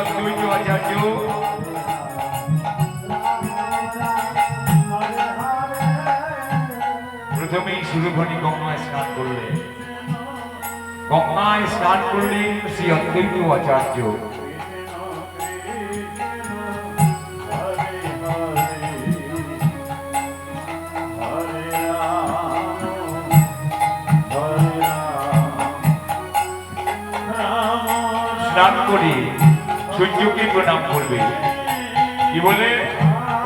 অদ্বৈত আচার্য প্রথমেই সুরভণী গঙ্গায় স্নান করলেন। গঙ্গায় স্নান করলেন শ্রী অদ্বৈত আচার্য। স্নান করে সূর্যকে প্রণাম করবে। কি বলে?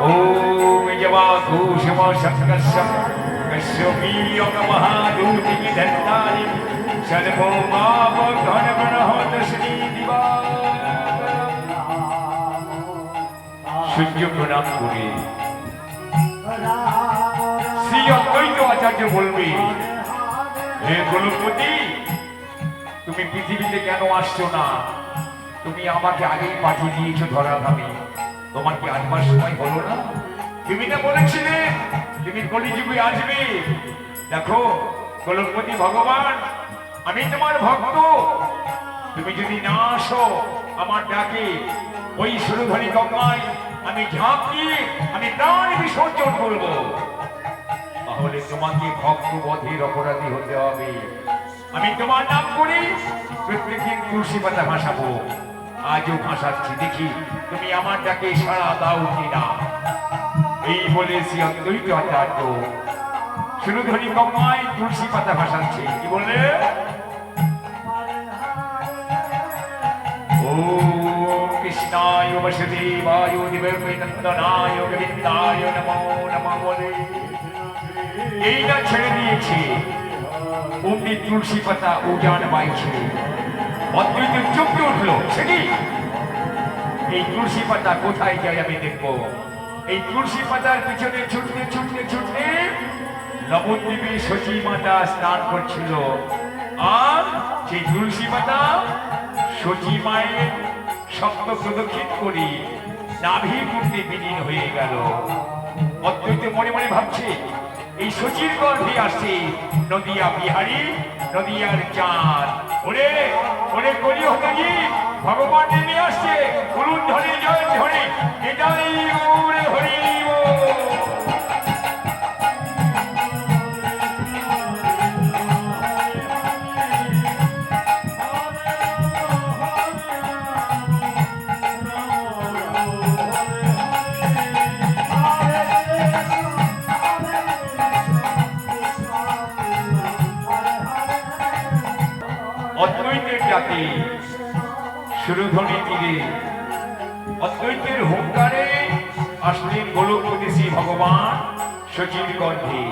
ওম যবাধু শিবা শঙ্করস্য কশ্যপীয়ং মহাদূতিকি দন্তানি সর্বমাপ ঘনগণহত শ্রী দিবা। সূর্য প্রণাম করে শ্রী অদ্বৈত আচার্য বলবে, হে গোলকপতি, তুমি পৃথিবীতে কেন আসছো না? তুমি আমাকে আগেই পাঠিয়ে দিয়েছো ধরাধামে। তোমার কি আসবার সময় হলো না? তুমি না বলেছিলে তুমি কলিযুগে আসবে। দেখো গোলকপতি ভগবান, আমি তোমার ভক্ত। তুমি যদি না আসো আমার ডাকে, ওই সুরধনী গঙ্গায় আমি ঝাঁপ দিয়ে আমি প্রাণ বিসর্জন করবো। তাহলে তোমাকে ভক্ত বধের অপরাধী হতে হবে। আমি তোমার নাম করে প্রত্যেকদিন তুলসী পাতা ভাসাবো। আজও ভাসাচ্ছি, দেখি তুমি আমার ডাকে সাড়া দাও কিনা। এই বলে শ্রী অদ্বৈত আচার্য সুরধনী গঙ্গায় তুলসী পাতা ভাসাচ্ছে। কি বলে? ওম কৃষ্ণায় বসুদেবায় দিব্যনন্দনায় গোবিন্দায় নমো নমঃ বলে এই না ছেড়ে দিয়েছে। অমনি তুলসী পাতা উজান বাইছে। অদ্বৈত চমকে উঠলো, সে কি? এই তুলসী পাতা কোথায় যায় আমি দেখবো। এই তুলসী পাতার পিছনে ছুটতে ছুটতে ছুটতে নবদ্বীপে শচী মাতা স্নান করছিল। আর সেই তুলসী পাতা শচী মায়ের সপ্ত প্রদক্ষিণ করি নাভির মধ্যে বিলীন হয়ে গেল। অদ্বৈত মনে মনে ভাবছে, এই শচীর গর্ভে আসছে নদিয়া বিহারী, নদিয়ার চাঁদ। ওরে ওরে কলি হতে গিয়ে ভগবান নেমে আসছে। বলুন ধরে জয় ধরে, এটাই ওরে হরি। অদ্বৈতের ডাকে সুরধনী তীরে অদ্বৈতের হুঙ্কারে আসলেন গোলকপতি শ্রী ভগবান শচীর গর্ভে।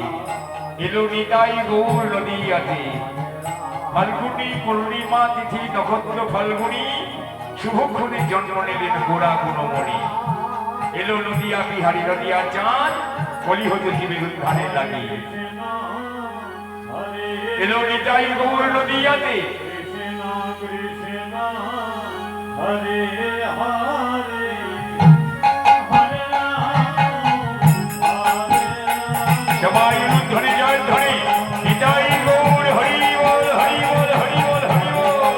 এলো নিতাই গৌর নদিয়াতে। ফাল্গুনী পূর্ণিমা তিথি নক্ষত্র ফাল্গুনী শুভক্ষণে জন্ম নেলেন গোড়া গুণমণি। এলো নদিয়া বিহারী, নদিয়া চাঁদ কলি হতে জীবের উদ্ধারে লাগে। এলো নিতাই গৌর নদিয়াতে। হরে হরে সবাই ধরে জয় ধরে, নিতাই গৌর হরি বল হরি বল হরি বল হরি বল।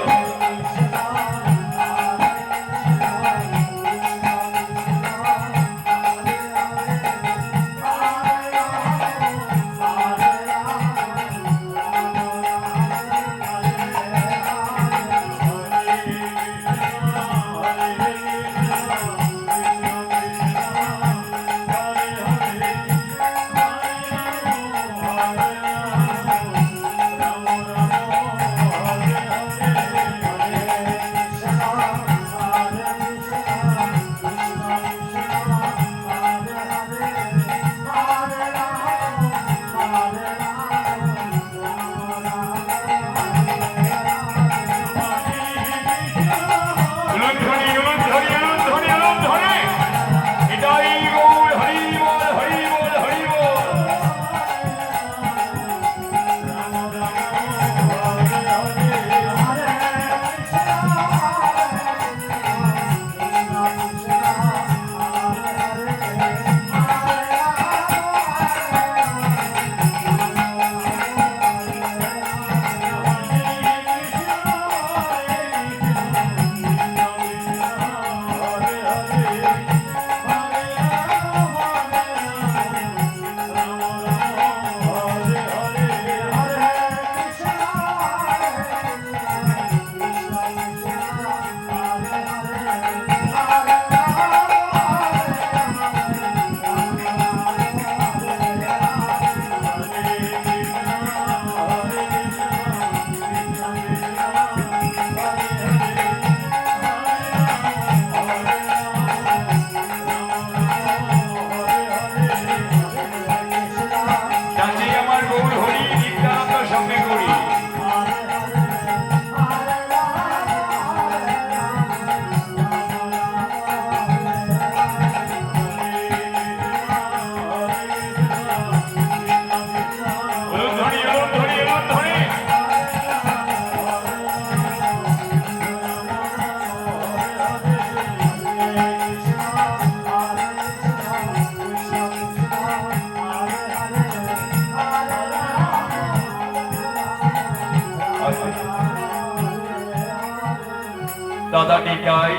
দাদা নিতাই,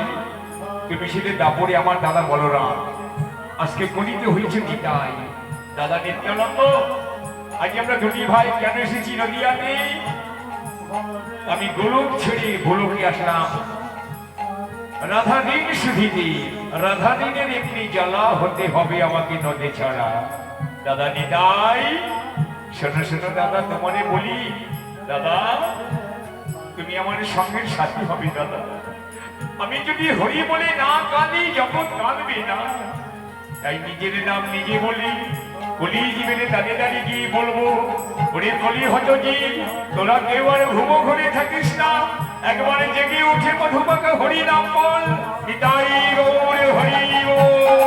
তুমি সেটা দাপরে আমার দাদা বলরাম, আজকে কলিতে হয়েছে নিতাই। দাদা নিত্যানন্দ, আজ আমরা দুটি ভাই কেন এসেছি নদিয়াতে? আমি গোলক ছেড়ে গোলকে আসলাম রাধাদিন সুধিতে। রাধাদিনের একটি জ্বালা হতে হবে আমাকে নদে ছাড়া। দাদা নিতাই, শোনো শোনো দাদা, তোমারে বলি দাদা, তুমি আমার সঙ্গের সাথী হবে দাদা। আমি যদি হরি বলে না কাঁদি, জগৎ কাঁদবে না, তাই নিজের নাম নিজে বলি। কলি জীবনে দাঁড়িয়ে দাঁড়িয়ে গিয়ে বলবো, ওরে কলি হতো জীব, তোরা কেউ আর ঘুমো ঘরে থাকিস না, একবারে জেগে উঠে মধুমাখা হরি নাম বল। নিতাই গৌর হরি বল।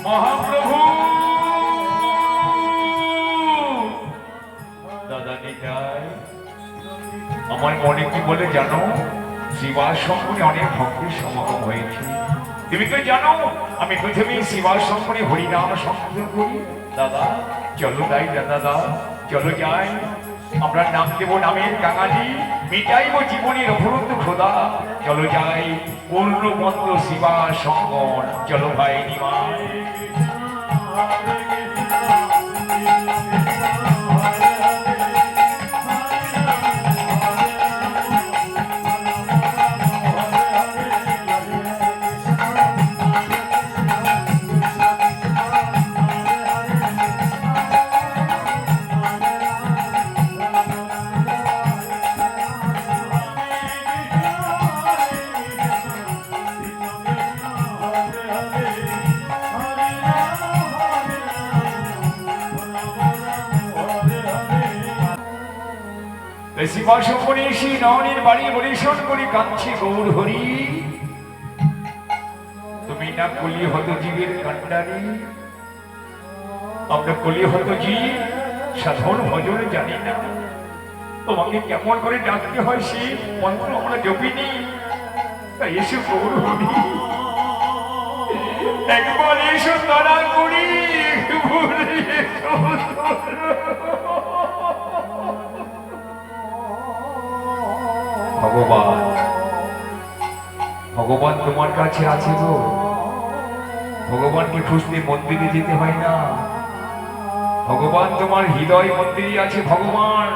মহাপ্রভু দাদা নিতাই, আমার মনে কি বলে জানো, শিবার সঙ্গে অনেক ভক্তের সমাগম হয়েছে। তুমি তো জানো আমি প্রথমে শিবার সঙ্গে হরিনাম সংকীর্তন করি। দাদা চলো যাই, দাদা চলো যাই, আমরা নাম দেব নামের কাঙালি, মিটাইব জীবনের অপরন্ত খোদা। চলো যাই পূর্ণ মন্ত্র শিবা সঙ্গন, চলো ভাই নিমাই। শিবা শঙ্করে এসে নয়নের বাড়ি পরিশোধ করে কাঁদছে গৌর হরি। তুমি না কলি হত জীবের কান্ডারি, আমরা কলি হত জীব সাধন ভজন জানি না, তোমাকে কেমন করে ডাকতে হয় সে মন্ত্র আমরা জপিনি। তাই এসে গৌর হরি একবার এসো তারা করি, ভগবান ভগবান তোমার কাছে আছে গো। ভগবানকে খুঁজতে মন্দিরে যেতে হয় না, ভগবান তোমার হৃদয় মন্দিরে আছে। ভগবান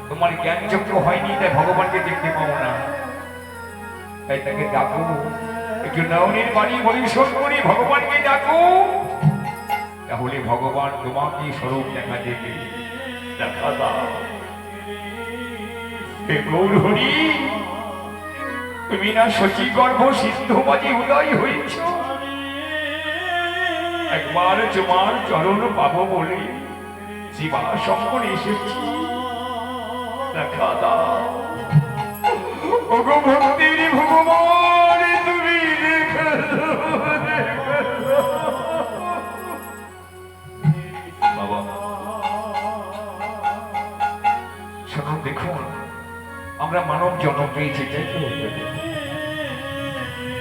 তোমার জ্ঞান চক্র হয়নি, তাই ভগবানকে দেখতে পাও না, তাই তাকে ডাকো। একটু নয়নের বাড়ি পরিশোধ করি ভগবানকে ডাকো, তাহলে ভগবান তোমাকে স্বরূপ দেখা দেবে। দেখা দাও হে গৌর হরি, তুমি না শচী গর্ভ সিদ্ধবাদী উদয় হয়েছ, একবার তোমার চরণ পাবো বলে শিবা শঙ্কর এসেছি। দেখা দাও ওগো ভক্তির ভগবান, তুমি বাবা শোনো, দেখুন আমরা মানব জন্ম পেয়েছি, তাই তো?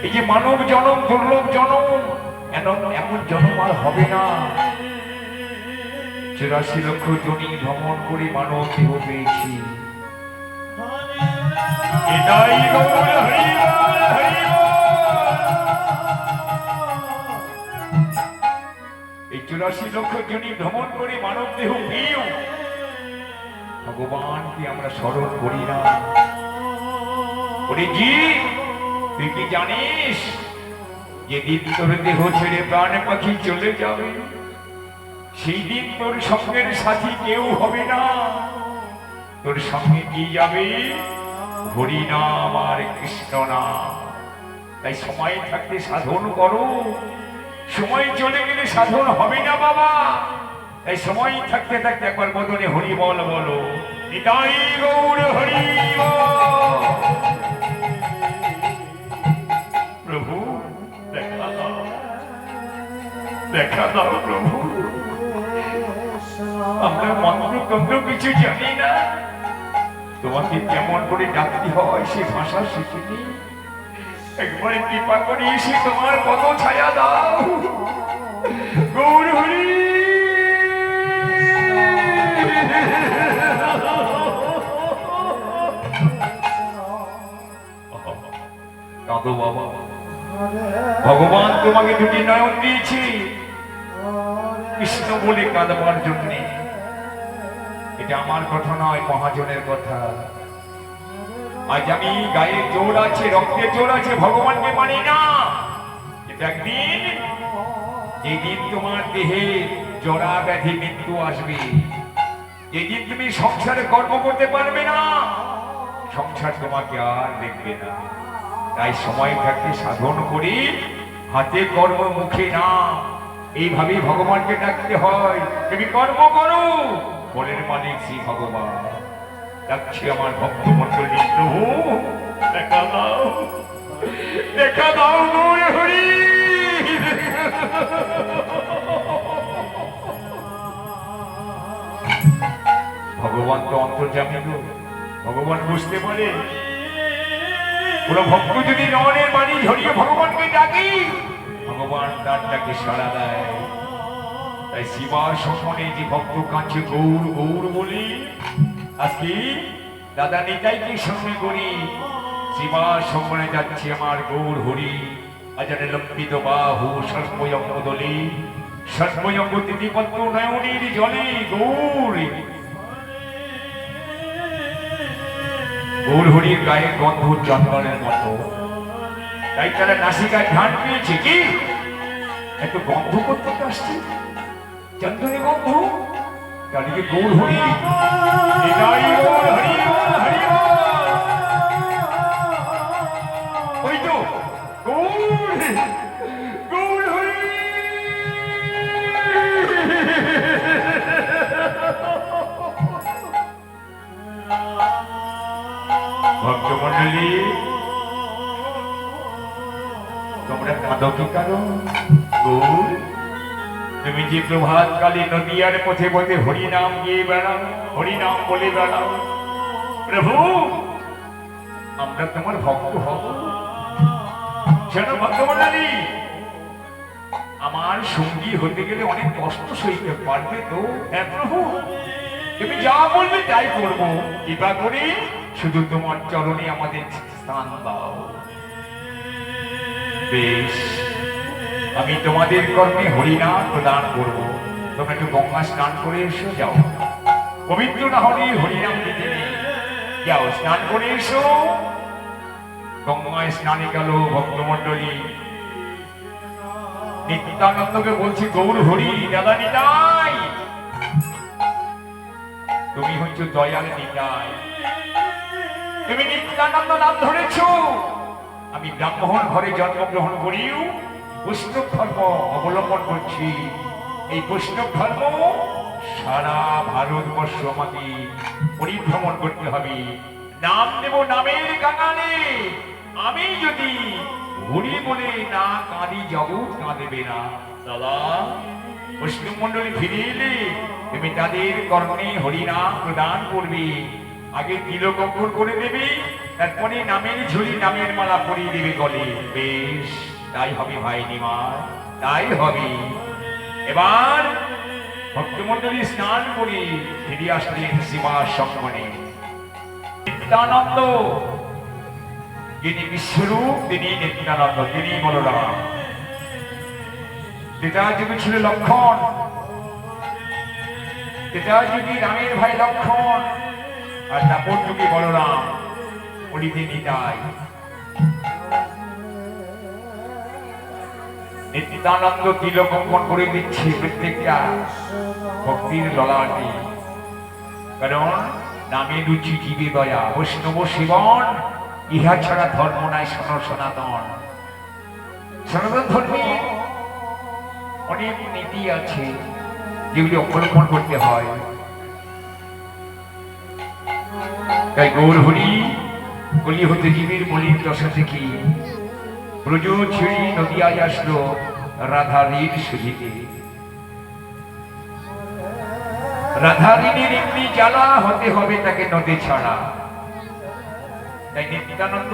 এই যে মানব জন্ম দুর্লভ জন্ম, এমন জন্ম আর হবে না। 84 লক্ষ জনি ভ্রমণ করে মানব দেহ পেয়েছি। এটাই গৌর হরি বল, হরি বল। এই 84 লক্ষ জনি ভ্রমণ করে মানব দেহ পেয়েও ভগবানকে আমরা স্মরণ করি না। ওরে জীব, তুই কি জানিস যেদিন তোর দেহ ছেড়ে প্রাণ পাখি চলে যাবে সেই দিন তোর সঙ্গের সাথী কেউ হবে না, তোর সঙ্গে কি যাবে হরি নাম আর কৃষ্ণ নাম। তাই সময় থাকতে সাধন করো, সময় চলে গেলে সাধন হবে না বাবা। তাই সময় থাকতে থাকতে একবার বদনে হরি বল বলো, নিতাই গৌর হরি বল। প্রভু দেখা দাও, দেখা দাও প্রভু। আমরা মন্ত্র তন্ত্র কিছু জানি না, তোমাকে কেমন করে ডাকতে হয় সে ভাষা শিখিনি। একবার কৃপা করে এসে তোমার পদ ছায়া দাও গৌর হরি। কাঁদো বাবা, ভগবান তোমাকে দুটি নয়ন দিয়েছে কৃষ্ণ বলে কাঁদবার জন্যে। এটা আমার কথা নয়, মহাজনের কথা। আজ আমি গায়ে জোর আছে, রক্তে জোর আছে, ভগবানকে মানি না। এটা একদিন, যেদিন তোমার দেহে জরা ব্যাধি মৃত্যু আসবে, যেদিন তুমি সংসারে কর্ম করতে পারবে না, সংসার তোমাকে আর দেখবে না। তাই সময় থাকতে সাধন করি, হাতে কর্ম মুখে না। এইভাবেই ভগবানকে ডাকতে হয়। তুমি কর্ম করো, বলের মালিক শ্রী ভগবান। ডাকছি আমার ভক্ত মন্ডলী, প্রভু দেখা দাও, দেখা দাও গৌর হরি। ভগবান তো অন্তর্যামী, ভগবান বুঝতে পারে। কোন ভক্ত যদি নয়নের বাড়ি ঝরিয়ে ভগবানকে ডাকি, ভগবান তার ডাকে সাড়া দেয়। তাই শিবার স্বপনে যে ভক্ত কাঁদছে গৌর গৌর বলি, আজকে দাদা নিতাইকে সঙ্গে করি, শিবার স্বপনে যাচ্ছে আমার গৌর হরি। আজানে লম্বিত বাহু সর্বয়ঙ্গ দলি, সর্বয়ঙ্গ তিথিপত্র নয়নের জলে গৌর। গৌর হরির গায়ে গন্ধ চন্দনের মতো, তাই তারা নাসিকায় ধ্যান পেয়েছে। কি এত গন্ধ করতে আসছে, চন্দনে গন্ধ, তাদেরকে গৌর হরি। এটাই গৌর হরি হরি। ওই তো গৌর, গৌর হরি। ভক্তমন্ডলী, তোমরা কাঁদো কি কারণ? গৌর, তুমি যে প্রভাত কালী নদিয়ার পথে পথে হরিনাম গিয়ে বেড়াও, হরিনাম বলে বেড়াও, প্রভু আমরা তোমার ভক্ত হব। শোনো ভক্তমন্ডলী, আমার সঙ্গী হতে গেলে অনেক কষ্ট সইতে পারবে তো? হ্যাঁ প্রভু, তুমি যা বলবে তাই করবো। কৃপা করে শুধু তোমার চরণে আমাদের স্থান দাও। বেশ, আমি তোমাদের কর্মে হরিনাম প্রদান করব। তোমরা একটু গঙ্গা স্নান করে এসো, যাও। পবিত্র না হলে হরিনাম দিতে নেই, যাও স্নান করে এসো। গঙ্গায় স্নানে গেল ভক্তমন্ডলী। নিত্যানন্দকে বলছি, গৌর হরি দাদা নিতাই, তুমি হচ্ছ দয়াল নিতাই, তুমি নিত্যানন্দ নাম ধরেছ। আমি ব্রাহ্মণ ঘরে জন্মগ্রহণ করিও বৈষ্ণব ধর্ম অবলম্বন করছি। এই বৈষ্ণব ধর্ম সারা ভারতবর্ষ আমাকে পরিভ্রমণ করতে হবে। নাম দেব নামের গানে। আমি যদি হরি বলে না কাঁদি, জগৎ কাঁদেবে না। দাদা, বৈষ্ণব মন্ডলী ফিরে এলে তুমি তাদের কর্মে হরিনাম প্রদান করবে। আগে তিলকঙ্কর করে দেবে, তারপরে নামের ঝুলি নামের মালা পরিয়ে দেবে গলে। বেশ, তাই হবে ভাই নিমার, তাই হবে। এবার ভক্তমন্ডলী স্নান করে ফিরে আসলেন শিবার সম্মানে। নিত্যানন্দ, যিনি বিশ্বরূপ তিনি নিত্যানন্দ, তিনি বলরাম। ত্রেতা যুগে ছিল লক্ষণ, ত্রেতা যুগে রামের ভাই লক্ষণ, আর তারপর যুগে বলরাম, উনি নিতাই। নিত্যানন্দ তিলকঙ্কন করে দিচ্ছে প্রত্যেকটা। ভক্তির ললাটে, কারণ নামে রুচি জীবে দয়া, বৈষ্ণব সেবন ইহা ছাড়া ধর্ম নাই সনাতন। সনাতন ধর্মে অনেক নীতি আছে যেগুলি অবলম্বন করতে হয়। তাই গৌর হরি কলি হতে জীবের মলিন দশা থেকে ব্রজ ছেড়ে নদিয়ায় আসলো রাধারীর সুধিতে। রাধারীর এমনি জ্বালা হতে হবে তাকে নদী ছাড়া। তাই নিত্যানন্দ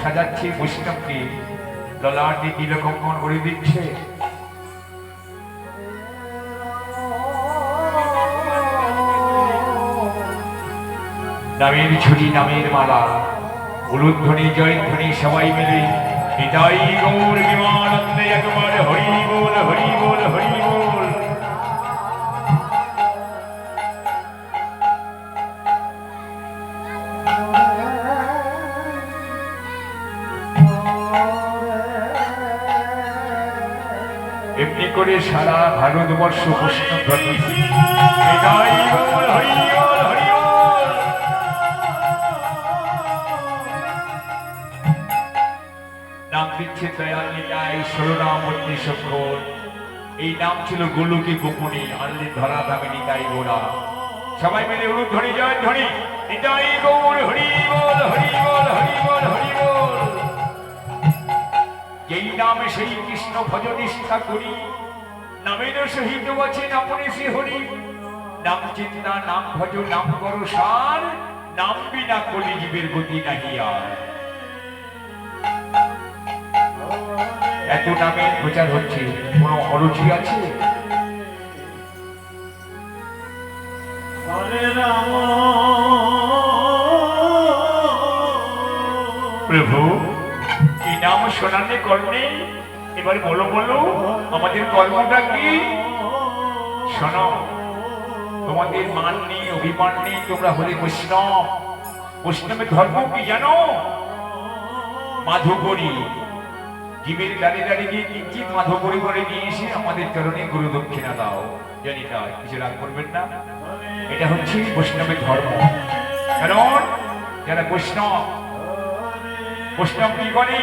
সাজাচ্ছে বৈষ্ণবকে, ললাটে তিলকঙ্কন করে দিচ্ছে। নামের ঝুড়ি নামের মালা, উলুধ্বনি জয়ধ্বনি সবাই মিলে নিতাই গৌর বিমানন্দে একবার হরি বল হরি বল হরি বল। এমনি করে সারা ভারতবর্ষ বৈষ্ণব ধর্মী নিতাই গৌর হরি বল হরি বল। নাম দিচ্ছে দয়াল নিতাই ষোলরামূর্তি সক্ষর। এই নাম ছিল গোলকে গোপনে, আনলে ধরা দামে নিতাই গোড়া। সবাই মিলে উলুধ্বনি জয়ধ্বনি নিতাই গৌর হরি বল হরি বল হরি বল হরি বল। যেই নামে সেই কৃষ্ণ ভজ নিষ্ঠা করি, নামের সহিত আছেন আপনি সে হরি। নাম চিন্তা নাম ভজ নাম করো সার, নাম বিনা কলি জীবের গতি নাহি আর। এত নামে প্রচার হচ্ছে, কোন অরুচি আছে? প্রভু কি নাম শোনালে কর্মে, এবার বলো বলো আমাদের কর্মটা কি? শোনো, তোমাদের মান নেই অভিমান নেই, তোমরা হলে বৈষ্ণব। বৈষ্ণবের ধর্ম কি জানো? মাধবরী, জীবের দাঁড়িয়ে দাঁড়িয়ে গিয়ে কিঞ্চিত মাধবরী করে নিয়ে এসে আমাদের চরণে গুরু দক্ষিণা দাও। জানি তাই, কিছু রাগ করবেন না। এটা হচ্ছে বৈষ্ণবের ধর্ম। কারণ যারা বৈষ্ণব, বৈষ্ণব কি করে?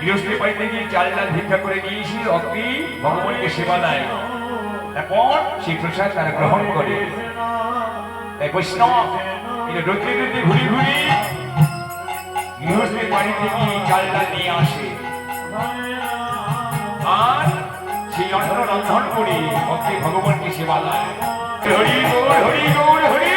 গৃহস্থের বাড়িতে গিয়ে চাল ডাল ভিক্ষা করে নিয়ে এসে অগ্নি ভগবানকে সেবা দেয়, তারপর সেই প্রসাদ তারা গ্রহণ করে। তাই বৈষ্ণব রোদে রোদে ঘুরি ঘুরি গৃহস্থের বাড়িতে গিয়ে চাল ডাল নিয়ে আসে, আর সেই অন্ন রন্ধন করে অগ্নি ভগবানকে সেবা দেয়। হরি গৌর হরি গৌর হরি।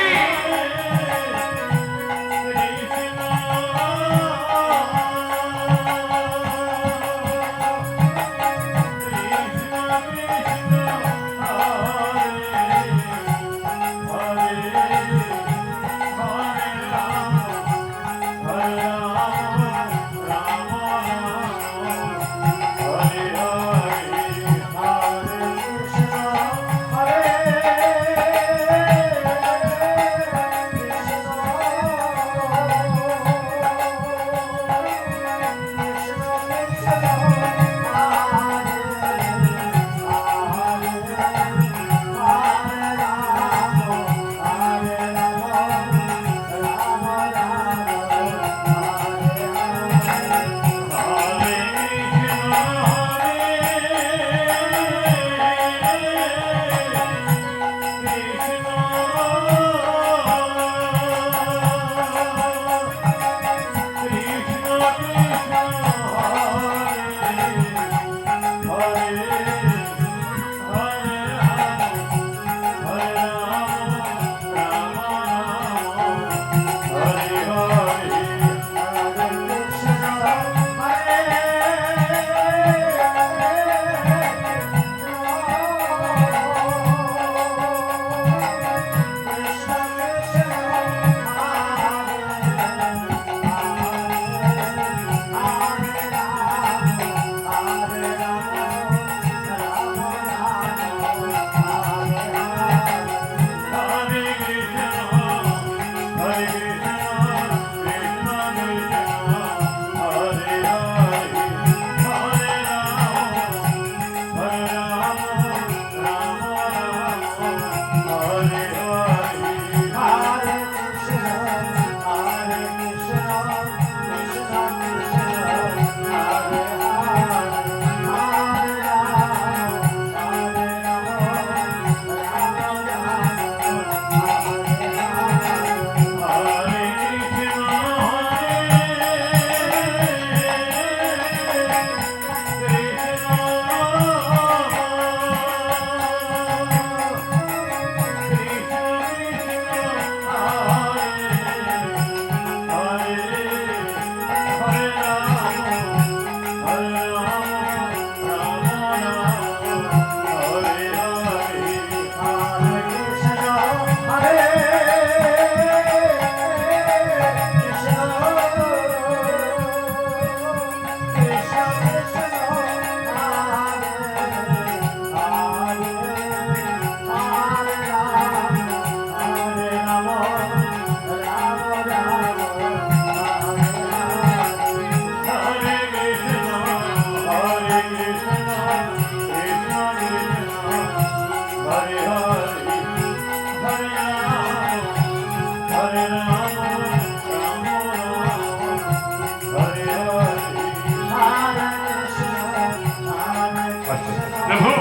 প্রভু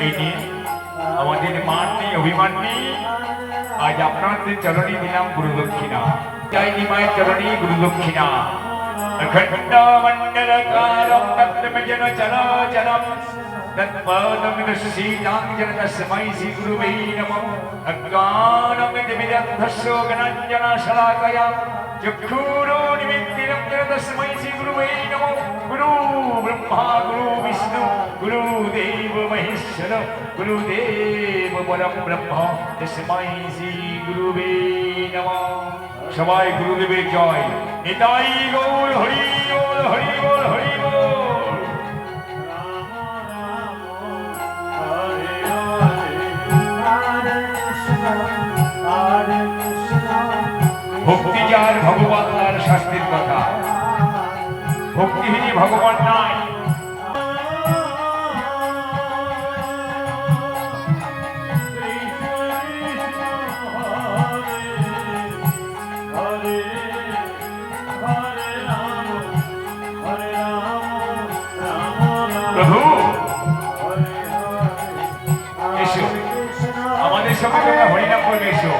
এই নিয়ে আমাদের মান নেই, অভিমান নেই। আজ আপনাদের চরণে দিলাম গুরু দক্ষিণা। চাইনি মায়ের চরণে গুরু দক্ষিণা। খণ্ডমণ্ডলকারম তত্ত্বমজন চরাচরম তৎপাদং দর্শিতাং জন তস্मै শ্রী গুরুবে নমঃ। অজ্ঞানং দিবিদন্ধস্য জ্ঞানাঞ্জনশলাকয়া চক্ষুরোন্মিলিतं येन तस्मै श्री गुरुवे नमः। गुरु ब्रह्मा गुरु विष्णु गुरुदेव महेश्वर गुरुदेव परम ब्रह्म तस्मै श्री गुरुवे नमः। সবাই গুরুদেবের জয়। নিতাই গৌর হরি বল হরি বল হরি বল। ভক্তি যার ভগবান তার শাস্তির কথা, ভক্তিহীনই ভগবান নাই। প্রভু এসো, আমাদের সঙ্গে তোমরা হরিনাম করবে। এসো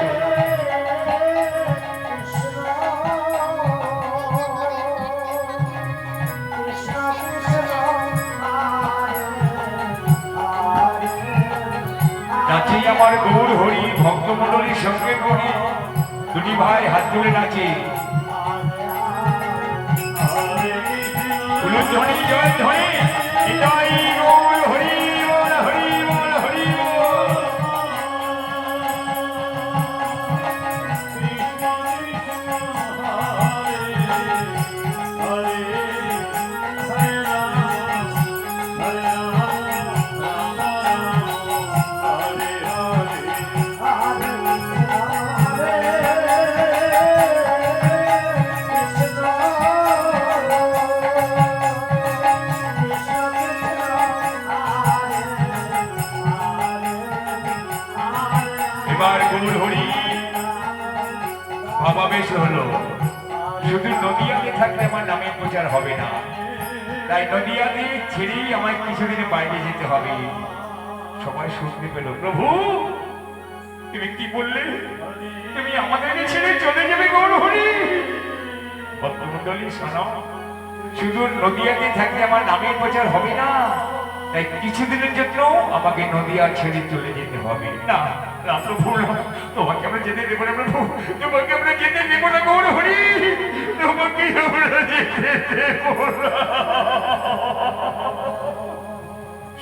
নাচি আমার গৌর হরি ভক্তমণ্ডলীর সঙ্গে করি। দুটি ভাই হাত তুলে নাচে। ধ্বনি জয় ধ্বনি নিতাই গৌর হরি বল হরি বল হরি বল। ভাবাবেশ হলো শুধু নদিয়াতে থাকলে আমার নামের প্রচার হবে না, তাই নদিয়াতে ছেড়েই আমায় কিছুদিন বাইরে যেতে হবে। সবাই শুনতে পেল, প্রভু তুমি কি বললে? তুমি আমাদেরকে ছেড়ে চলে যাবে গৌর হরি? ভক্তমণ্ডলী শোনো, শুধু নদিয়াতে থাকলে আমার নামের প্রচার হবে না, তাই কিছুদিনের জন্য আমাকে নদিয়া ছেড়ে চলে যেতে হবে। না না প্রভু, তোমাকে আমরা যেতে দেবো না প্রভু, তোমাকে আমরা যেতে দেবো না গৌর হরি, তোমাকে আমরা যেতে দেবো না।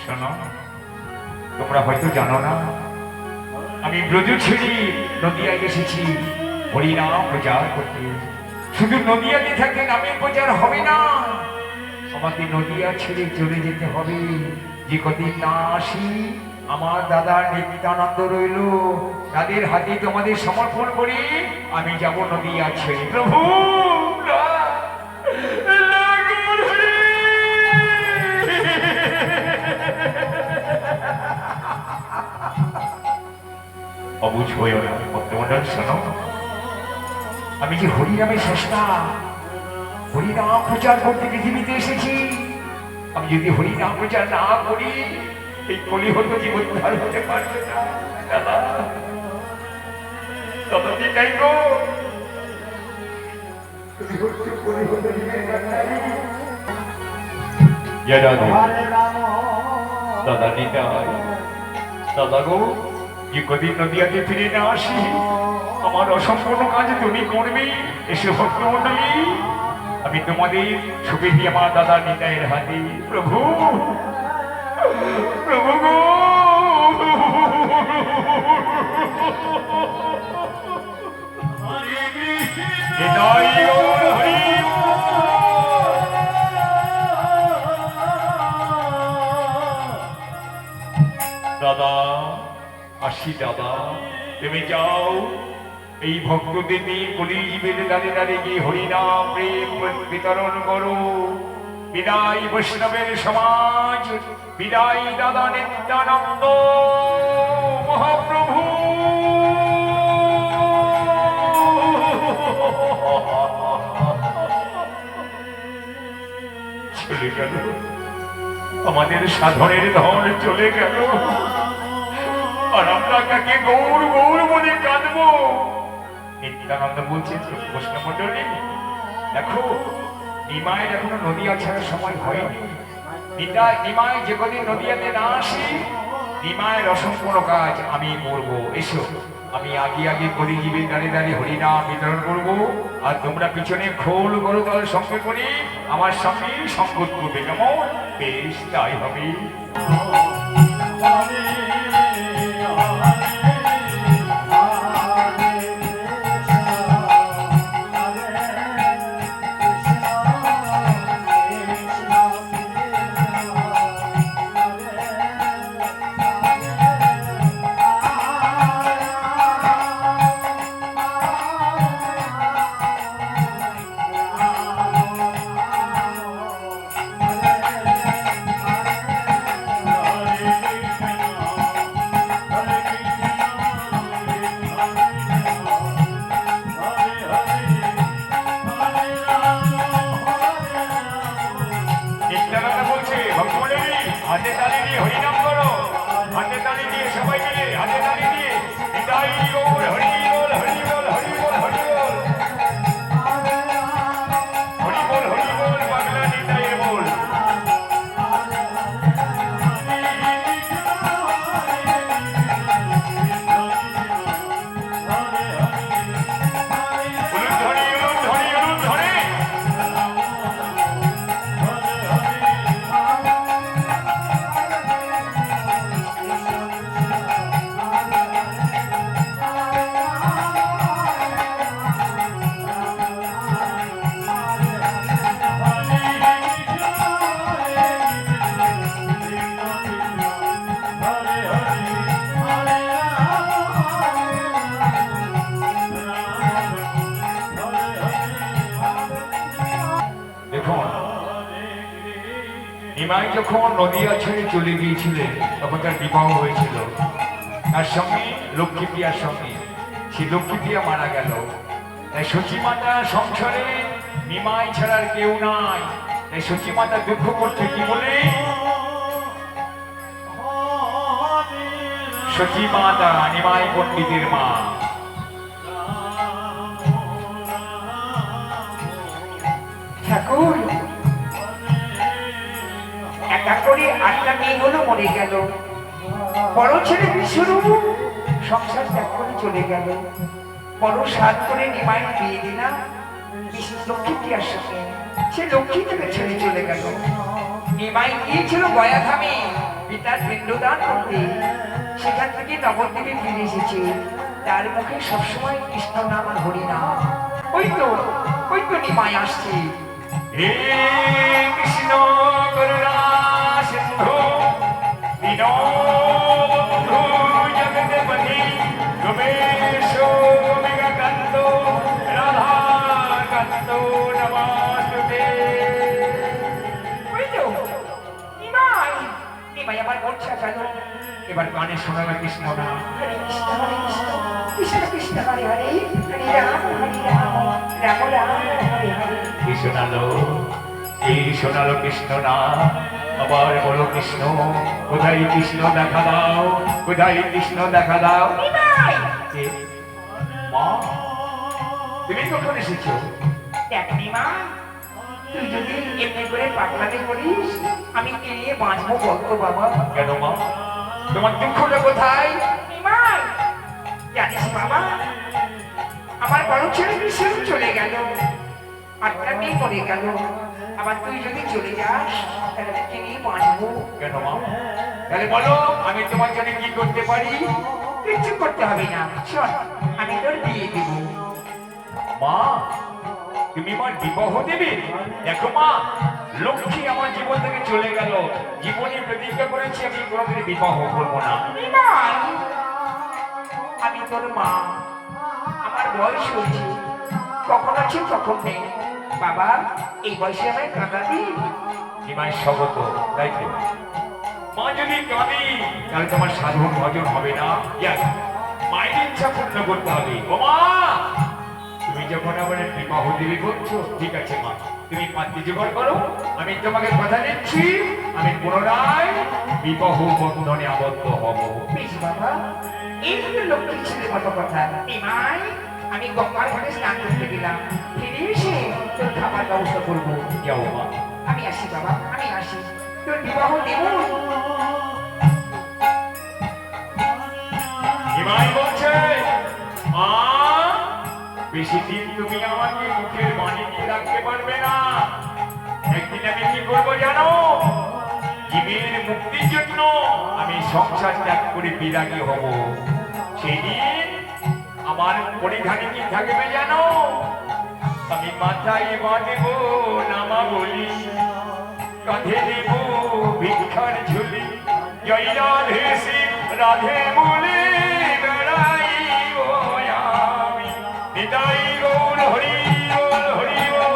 শোনো, তোমরা হয়তো জানো না, আমি ব্রজ ছেড়ে নদিয়ায় এসেছি হরিনাম প্রচার করতে। শুধু নদিয়াতে থাকলে নামের প্রচার হবে না, আমাকে নদিয়া ছেড়ে চলে যেতে হবে। যে কদিন না আসি আমার দাদা নিত্যানন্দ রইল, তাদের হাতে তোমাদের সমর্পণ করি আমি যাব নদিয়া ছেড়ে। প্রভু অবুঝ হইও না। ভক্তমণ্ডল শোনো, আমি যে হরিনামের স্রষ্টা, হরিনাম প্রচার করতে পৃথিবীতে এসেছি। আমি যদি হরিনাম প্রচার না করি এই কলিহত জীবন উদ্ধার হতে পারবে না। দাদা দাদা নিতাই গো, দাদা নিতাই, দাদা গো, যে কদিন নদিয়াতে ফিরে না আসি আমার অসম্পূর্ণ কাজ তুমি করবে। এসে ভক্তমণ্ডলী, আমি তোমাদের ছবি দিয়ে আমার দাদা নিতাইয়ের হাতে। প্রভু প্রভু গো, দাদা আসি। দাদা তুমি যাও, এই ভক্তদের নিয়ে কলিজীবের দাঁড়িয়ে দাঁড়িয়ে গিয়ে হরিনাম প্রেম বিতরণ করো। বিদায় বৈষ্ণবের সমাজ, বিদায় দাদা নিত্যানন্দ মহাপ্রভু। চলে গেল, আমাদের সাধনের ধন চলে গেল, আর আমরা কাকে গৌর গৌর বলে কাঁদবো? নিত্যানন্দ বলছে বৈষ্ণব মণ্ডলী, দেখো নিমায়ের এখনো নদীয়া ছাড়ার সময় হয়নি। নিমায় যে কদিন নদীয়াতে না আসি, নিমায়ের অসম্পূর্ণ কাজ আমি করবো। এসো, আমি আগে আগে কলিজীবীর দাঁড়িয়ে দাঁড়িয়ে হরিনাম বিতরণ করবো, আর তোমরা পিছনে খোল গরু দল সঙ্গে করে আমার সঙ্গে সংগত করবে। কেমন? বেশ, তাই হবে। হাতে তালি দিয়ে হরিনাম করো, হাতে তালি দিয়ে সবাই মিলে হাতে তালি দিয়ে নিতাই গৌর হরি বল, হরি বল, হরি বল, হরি বল, হরি বল, হরি বল, পাগলা নিতাইয়ের বল। নিমাই যখন নদীয়া ছেড়ে চলে গিয়েছিলেন তখন তার বিবাহ হয়েছিল, তার সঙ্গে লক্ষ্মীপ্রিয়ার সঙ্গে। সেই লক্ষ্মীপ্রিয়া মারা গেল। তাই সচিমাতা সংসারে নিমাই ছাড়ার কেউ নাই। তাই সচিমাতা দুঃখ করছে কি বলে? সচিমাতা নিমাই পণ্ডিতের মা। ঠাকুর, একা করে 8টা মেয়ে হলো মরে গেল। বড় ছেলে বিশ্বরূপ সংসার ত্যাগ করে চলে গেল। বড় সাত করে নিমাইয়ের বিয়ে দিলাম লক্ষ্মীপ্রিয়ার সঙ্গে। সে লক্ষ্মী থেকে ছেড়ে চলে গেল। নিমাই গিয়েছিল গয়াধামে পিতার পিণ্ডদান করতে। সেখান থেকে নবদ্বীপে ফিরে এসেছে। তার মুখে সবসময় কৃষ্ণ নাম আর হরি নাম। ওই তো নিমাই আসছে। হে কৃষ্ণ করুণা সিন্ধু দীনবন্ধু জগৎপতি গোপেশ গোপিকাকান্ত রাধাকান্ত নমস্তুতে। নিমাই আবার বলছে কেন? এবার গানে শোনাবে কৃষ্ণ নাম। হরে কৃষ্ণ হরে কৃষ্ণ, কৃষ্ণ কৃষ্ণ হরে হরে, হরে রাম হরে রাম, রাম রাম হরে হরে। কি শোনালো? এই শোনালো কৃষ্ণ নাম। আবার বলো কৃষ্ণ, কোথায় কৃষ্ণ দেখা দাও, কোথায় কৃষ্ণ দেখা দাও। কে? মা, তুমি কখন এসেছো? দেখ নিমা, তুই যদি এমনি করে পাগলামি করিস আমি কে নিয়ে বাঁচবো বলতো বাবা? কেন মা, তোমার দুঃখটা কোথায়? নিমাই, জানিস বাবা, আমার বড় ছেলে বিশ্বরূপ চলে গেল, 8টা মেয়ে মরে গেল। আবার তুই যদি চলে যাস তাহলে কে নিয়ে বাঁচবো? কেন মা? তাহলে বলো আমি তোমার জন্য কি করতে পারি? কিচ্ছু করতে হবে না, শোন আমি তোর বিয়ে দেবো। মা, তুমি আমার বিবাহ দেবে? দেখো মা, লক্ষ্মী আমার জীবন থেকে চলে গেল। জীবনে প্রতিজ্ঞা করেছি আমি কোনোদিন বিবাহ করবো না। নিমাই, আমি তোর মা, আমার বয়স হয়েছে, কখন আছে কখন নেই। বাবা, এই বয়সে আমায় কাঁদাবি? নিমাই স্বগত, তাই তো। মা যদি কাঁদি তাহলে তোমার সাধন ভজন হবে না। মায়ের ইচ্ছা পূর্ণ করতে হবে। ও মা, তুমি যখন আমার বিবাহ দেবে বলছো, ঠিক আছে মা, তুমি পাত্রী জোগাড় করো, আমি তোমাকে কথা দিচ্ছি আমি পুনরায় বিবাহ বন্ধনে আবদ্ধ হব। বেশ বাবা, এই হলো লক্ষ্মী ছেলের মতো কথা। নিমাই, আমি গঙ্গার ঘাটে স্নান করতে গেলাম, ফিরে এসে তোর খাবার ব্যবস্থা করবো। যাও মা। আমি আসি বাবা, আমি আসি। তোর বিবাহ দেব। নিমাই বলছে, বেশি দিন তুমি আমাকে মুখের বাণী দিয়ে রাখতে পারবে না। একদিন আমি কি করবো জানো? জীবের মুক্তির জন্য আমি সংসার ত্যাগ করে বিরাগী হব। সেদিন আমার পরিধানে কি থাকবে জানো? আমি মাথায় বাঁধব নামা বলি, কাঁধে দেব ভিক্ষার ঝুলি, জয় রাধে শিব রাধে বলে বেড়াইব আমি। নিতাই গৌর হরি বল হরি বল।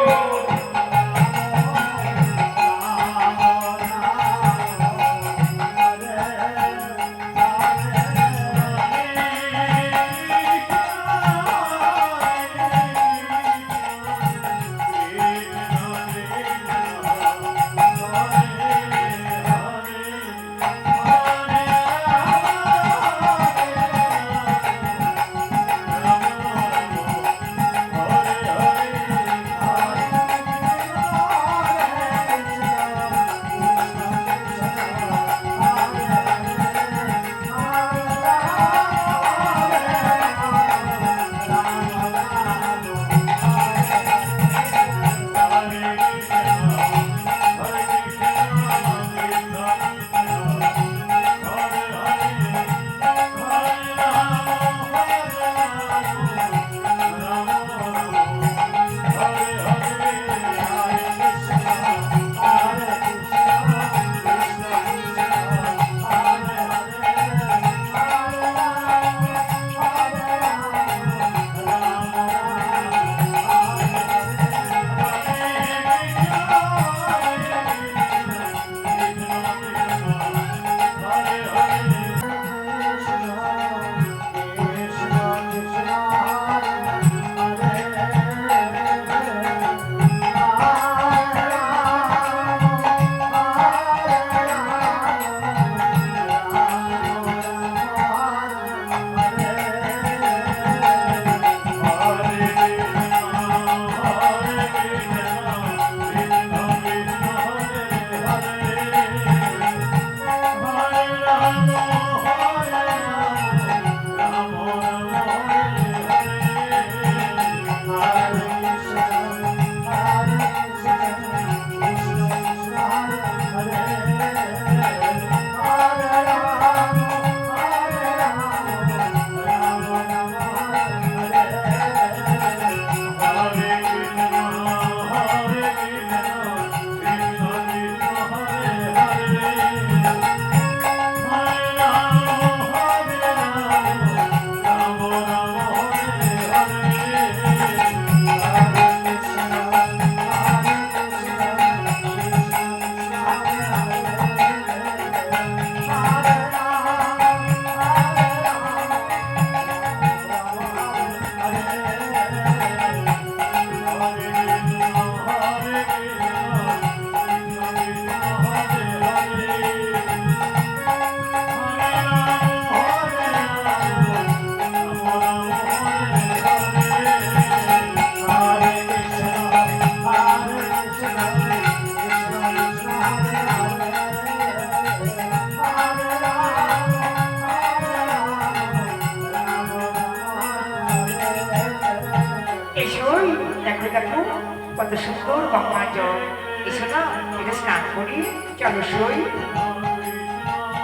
কত সুন্দর গঙ্গা জল। এসো না, এটা স্নান করি। চলো সই।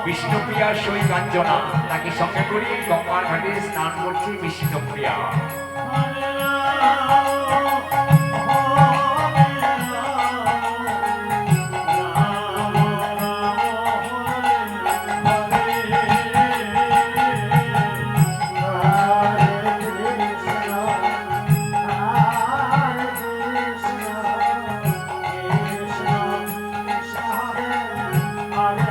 বিষ্ণুপ্রিয়া সই কাঞ্চনা তাকে সঙ্গে করে গঙ্গার ঘাটে স্নান করছে বিষ্ণুপ্রিয়া। Hare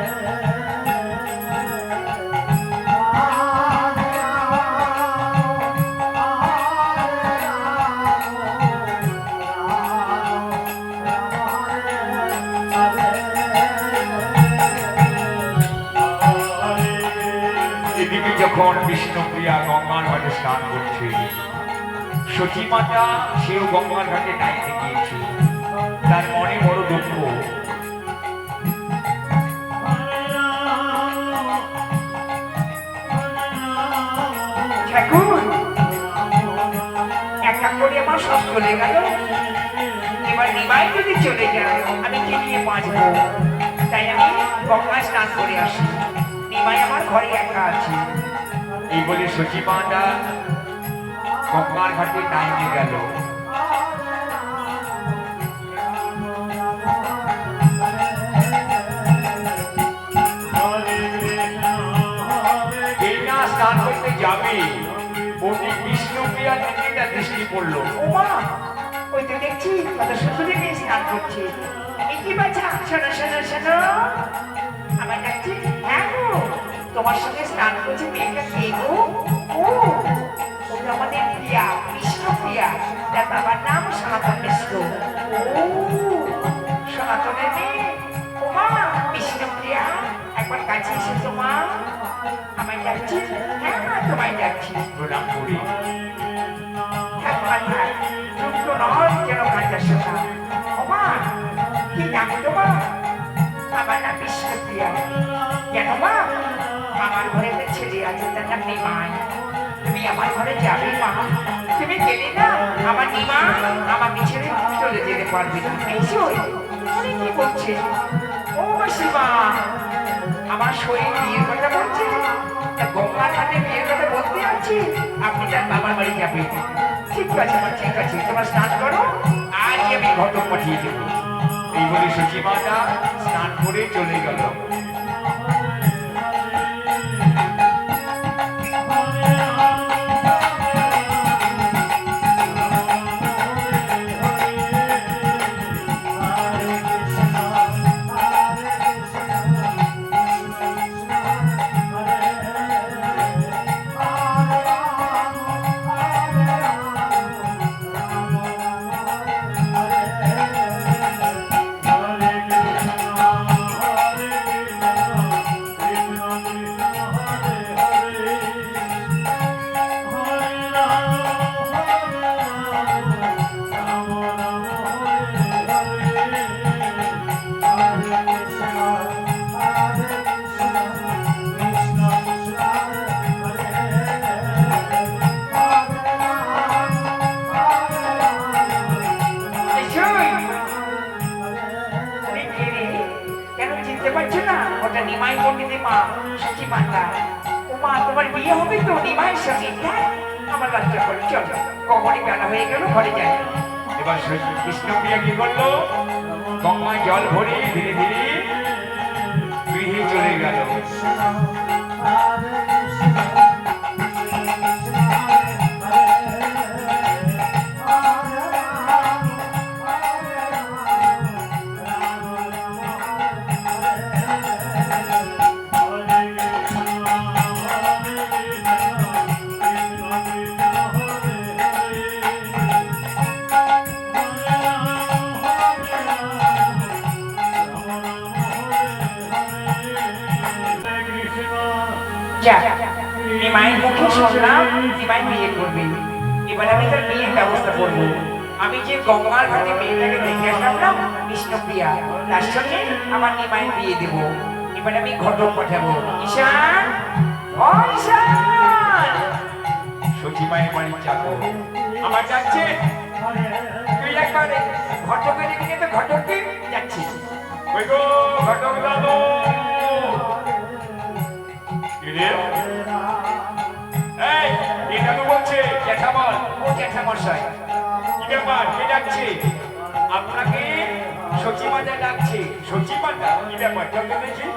এখন বিষ্ণুপ্রিয়া গঙ্গার ঘাটে স্নান করছে। সতী মাতা সেও গঙ্গার ঘাটে নাইতে গিয়েছে। তার মনে বড় দুঃখ। ঠাকুর, এক এক করে আমার সব চলে গেল, এবার নিমাই যদি চলে যায় আমি কি নিয়ে বাঁচবো? তাই আমি গঙ্গায় স্নান করে আসি, নিমাই আমার ঘরে একা আছে। এই বলে সতী মাতা গঙ্গার ঘাটে নাইতে গেল। স্নান করতে যাবে অমনি বিষ্ণুপ্রিয়া দিকে তার দৃষ্টি পড়লো। ওমা, ওই তো দেখছি কত সুন্দরী মেয়ে স্নান করছে। এই কি বাচ্চা, শোনো শোনো শোনো, আমার ডাকছি। হ্যাঁ গো, তোমার সঙ্গে স্নান করছে মেয়েটা কে গো? ও, ওই তো আমাদের প্রিয়া, বিষ্ণুপ্রিয়া। তার বাবার নাম সনাতন মিশ্র। ও, সনাতনের মেয়ে। ওমা, বিষ্ণুপ্রিয়া, একবার কাছে এসেছো মা, আমায় ডাকছি। হ্যাঁ মা, তোমায় ডাকছি। প্রণাম করি। হ্যাঁ মাথায় দুটো নয় যেন কাঁচা শোনা। ওমা, কি নাম তোমার? আমার নাম বিষ্ণুপ্রিয়া। কেন মা? আমার ঘরে একটা ছেলে আছে, তার নাম নিমাই। তুমি আমার ঘরে যাবে মা? তুমি গেলে না আমার নিমা আমাকে ছেড়ে চলে যেতে পারবে না। এই শোন, উনি কি বলছে? ও মাসিমা, আমার শরীর বিয়ের কথা বলছে, তা গঙ্গার ঘাটে বিয়ের কথা বলতে আছি, আপনি তার বাবার বাড়ি যাবেন। ঠিক আছে মা, ঠিক আছে, তোমার স্নান করো, আজই আমি ঘটক পাঠিয়ে দেবো। এই বলে সতী মাতা স্নান করে চলে গেল। নিমাই পণ্ডিতের মা, সতী মাতা। ও মা, তোমার বিয়ে হবে তো নিমাইয়ের সঙ্গে? হ্যাঁ, আমার লজ্জা করে, চলো, কখনই বেলা হয়ে গেল, ঘরে যাই। এবার বিষ্ণুপ্রিয়া কি করলো? গঙ্গায় জল ভরে ধীরে ধীরে গৃহে চলে গেল। যা, নিমাইয়ের মুখে শুনলাম নিমাই বিয়ে করবে। এবার আমি তার বিয়ের ব্যবস্থা করবো। আমি যে গঙ্গার ঘাটে মেয়েটাকে দেখে আসলাম না, বিষ্ণুপ্রিয়া, তার সঙ্গে আমার নিমাইয়ের বিয়ে দেবো। এবার আমি ঘটক পাঠাবো। ঈশান, ও ঈশান! সতী মায়ের বাড়ির চাকর আমার যাচ্ছে। তুই একবার ঘটকের দিকে তো ঘটককে যাচ্ছি। ওই গো ঘটক দাদু। এই, এটা তো বলছে জ্যাঠামল। ও জ্যাঠামশাই, কি ব্যাপার, কে ডাকছে? আপনাকে সতী মাতা ডাকছে। সতী মাতা, কি ব্যাপার, চলতে দেখি।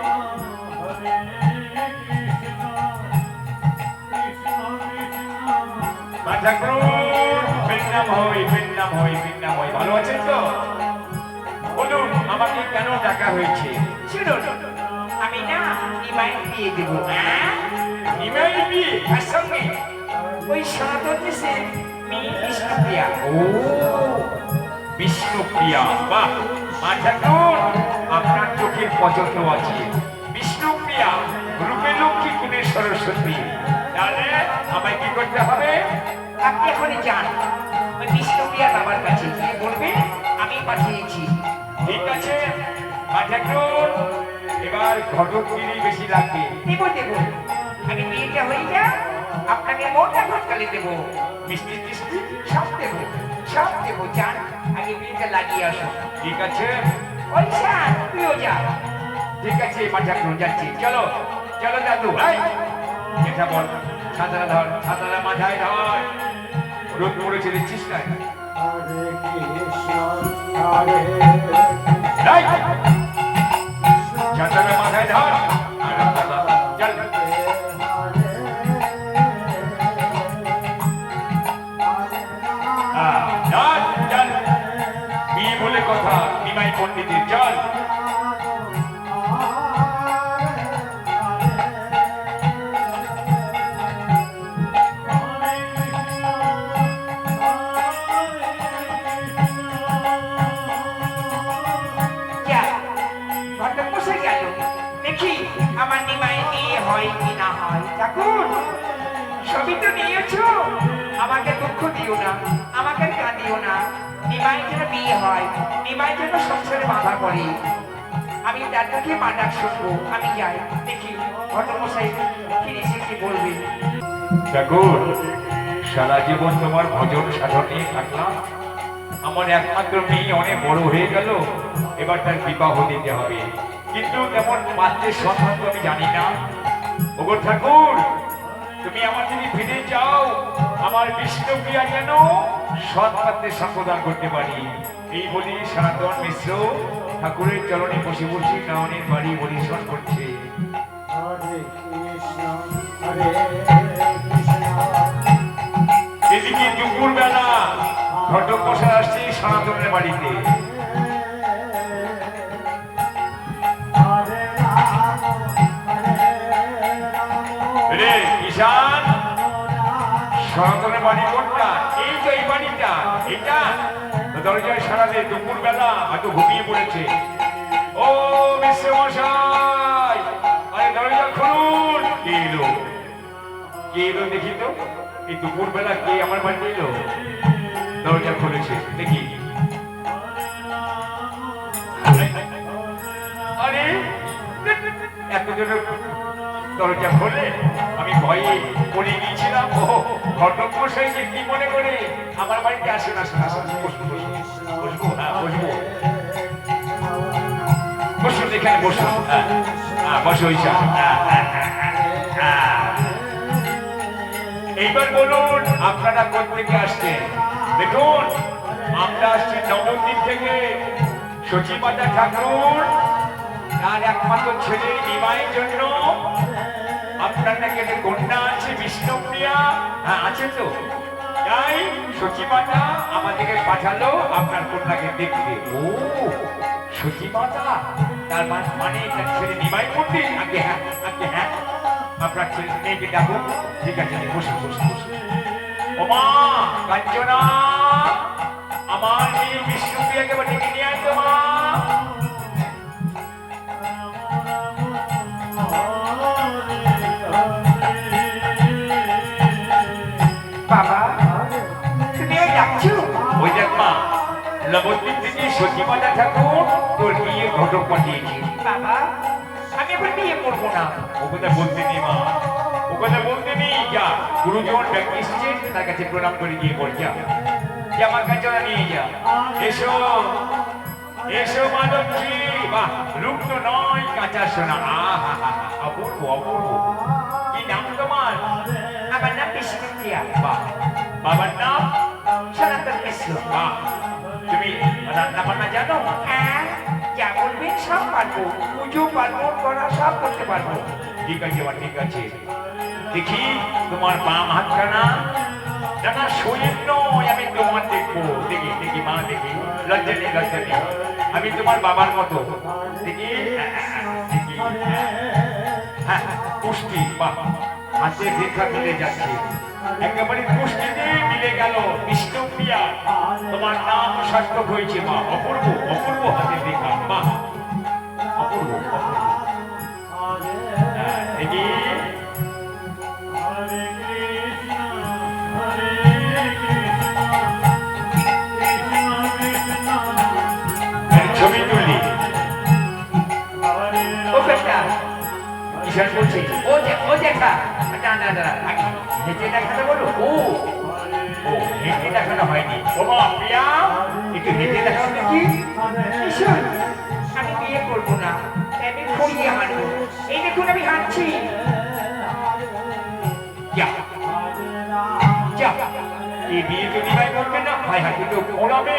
ঠাকুর, বৃন্দাম হই, বৃন্দাম হই, বৃন্দাম হই। ভালো আছেন তো? বলুন, আমাকে কেন ডাকা হয়েছে? শুনুন, আমি না নিমাইয়ের বিয়ে দেবো। নিমাইয়ের বিয়ে? তার সঙ্গে ওই সনাতন দেশের মেয়ে বিষ্ণুপ্রিয়া। ও, বিষ্ণুপ্রিয়া, বাহ! মা ঠাকুর, আপনার চোখের পছন্দ আছে। বিষ্ণুপ্রিয়া রূপে লক্ষ্মী, গুণে সরস্বতী। তাহলে আমায় কি করতে হবে? আপনি এখনই যান ওই বিষ্ণুপ্রিয়া বাবার কাছে গিয়ে বলবেন আমি পাঠিয়েছি। ঠিক আছে মা ঠাকুর, এবার ঘটকগিরি বেশি লাগবে। দেবো দেবো, আমি বিয়েটা হয়ে যা আপনাকে মোটা ঘটকালি দেবো, মিষ্টি টিষ্টি সব দেবো সব দেবো। যান আগে বিয়েটা লাগিয়ে আসো। ঠিক আছে ওই যান তুইও যা। ঠিক আছে মা ঠাকুর যাচ্ছি। চলো চলো দাদু। এই, এটা বল, ছাতাটা ধর, ছাতাটা মাথায় ধর। রোদ পড়েছে দেখছিস না? এই, ছাতাটা মাথায় ধর। আর দাদা, চল। চল, চল। বিয়ে বলে কথা, নিমাই পণ্ডিতের চল। যা ঘটক বসে গেল, দেখি আমার নিমাই বিয়ে হয় কি না হয়। ঠাকুর সবই তো নিয়েছো, আমাকে দুঃখ দিও না, আমাকে কাঁদিও না। নিমাই যেন বিয়ে হয়, নিমাই যেন সংসারে বাধা পড়ে। আমি তার মুখে মা ডাক শুনবো। আমি যাই, দেখি ঘটমশাই ফিরে এসে কি বলবে। ঠাকুর, সারা জীবন তোমার ভজন সাধন নিয়ে থাকলাম। আমার একমাত্র মেয়ে অনেক বড় হয়ে গেল, এবার তার বিবাহ দিতে হবে, কিন্তু তেমন পাত্রের সন্ধান তো আমি জানি না। ওগো ঠাকুর, তুমি আমার যদি ফিরে যাও, আমার বিষ্ণুপ্রিয়া যেন সৎ পাত্রের সম্প্রদান করতে পারি। এই বলি সনাতন মিশ্র ঠাকুরের চরণে বসে বসে নয়নের বাড়ি পরিবেশন করছে। এদিকে দুপুর বেলা ঘটক বসে আসছে সনাতনের বাড়িতে। রে কিষান, সনাতনের বাড়ি কোনটা? এই তো এই বাড়িটা, এটা দরজায় সারাতে দুপুর বেলা হয়তো ঘুমিয়ে পড়েছে। ও মিশ্রমশাই, আরে দরজা খুলুন। কে এলো? কে এলো দেখি তো? এই দুপুর বেলা কে আমার বাড়িতে এলো? দরজা খুলেছে দেখি। আরে এতজনের দরজা খোলে, আমি ভয়ে পড়ে গিয়েছিলাম। ও ঘটক মশাই যে কি মনে করে আমার বাড়িতে আসেন। আসেন আসেন, বসবো বসবো বসবো। হ্যাঁ বসবো, বসুন এখানে বসুন। হ্যাঁ হ্যাঁ বসো ঈশা। এইবার বলুন আপনারা কোথা থেকে আসছেন? দেখুন, আমরা আসছি নবদ্বীপ থেকে। সচিমাতা ঠাকুর তার একমাত্র ছেলে নিমাইয়ের জন্য আপনার নাকি একটা কন্যা আছে বিষ্ণুপ্রিয়া। হ্যাঁ আছে তো, তাই সচিমাতা আমাদেরকে পাঠালো আপনার কন্যাকে দেখতে। ও সচিমাতা, তার মানে তার ছেলে নিমাই পণ্ডিত? আগে হ্যাঁ, আগে হ্যাঁ, আপনার ছেলে মেয়েকে ডাকো। ঠিক আছে, বসে বসে বসে। ও মা কাঞ্চনা, আমার মেয়ে বিষ্ণুপ্রিয়াকে ডেকে নিয়ে আসতো মা। বাবা তুমি ওই ডাকছো? ওই দেখ মা, নবদ্বীপ থেকে সচিমাতা ঠাকুর তোর বিয়ে ঘটক পাঠিয়েছি। বাবা আমি এখন বিয়ে করবো না। ও কথা বলতে নেই মা, ও কথা বলতে নেই। যা, গুরুজন ব্যক্তি এসেছে, তার কাছে প্রণাম করে গিয়ে বল। যা, যে আমার কাছে নিয়ে যা। এসো এসো মা লক্ষ্মী। বাহ, রূপ তো নয় কাঁচা সোনা। আহা হা, অপূর্ব অপূর্ব। কি নাম তোমার? আমার নাম বিষ্ণুপ্রিয়া। বাহ, বাবার নাম? সনাতন মিশ্র। বাহ, তুমি রান্না বান্না জানো? হ্যাঁ, যা বলবেন সব পারবো, পুজো পার্বণ করা সব করতে পারবো। ঠিক আছে মা, ঠিক আছে। দেখি তোমার বাম হাতখানা। না না, শরীর নয়, আমি তোমার দেখবো। দেখি দেখি মা, দেখি। লজ্জা নেই, লজ্জা নেই। আমি তোমার বাবার মতো। দেখি দেখি। হ্যাঁ, পুষ্টি। বাহ, হাতে রেখা মিলে যাচ্ছে, একেবারে পুষ্টিতে মিলে গেল। বিষ্ণুপ্রিয়া, তোমার নাম সার্থক হয়েছে মা। অপূর্ব অপূর্ব হাতের রেখা। বাহ, অপূর্ব অপূর্ব। দেখি শেয়ার করছি। ও দেখা না আগে হেঁটে দেখাতে বলো। ও হেঁটে দেখানো হয়নি। ওমা প্রিয়া, একটু হেঁটে দেখাও দেখি। কিশোর, আমি বিয়ে করবো না, আমি খুঁড়িয়ে হাঁটবো। এই দেখুন আমি হাঁটছি। যা যা, এই বিয়ে তো নিমাই করবে না। ভাই হাতে তো খোঁড়াবে।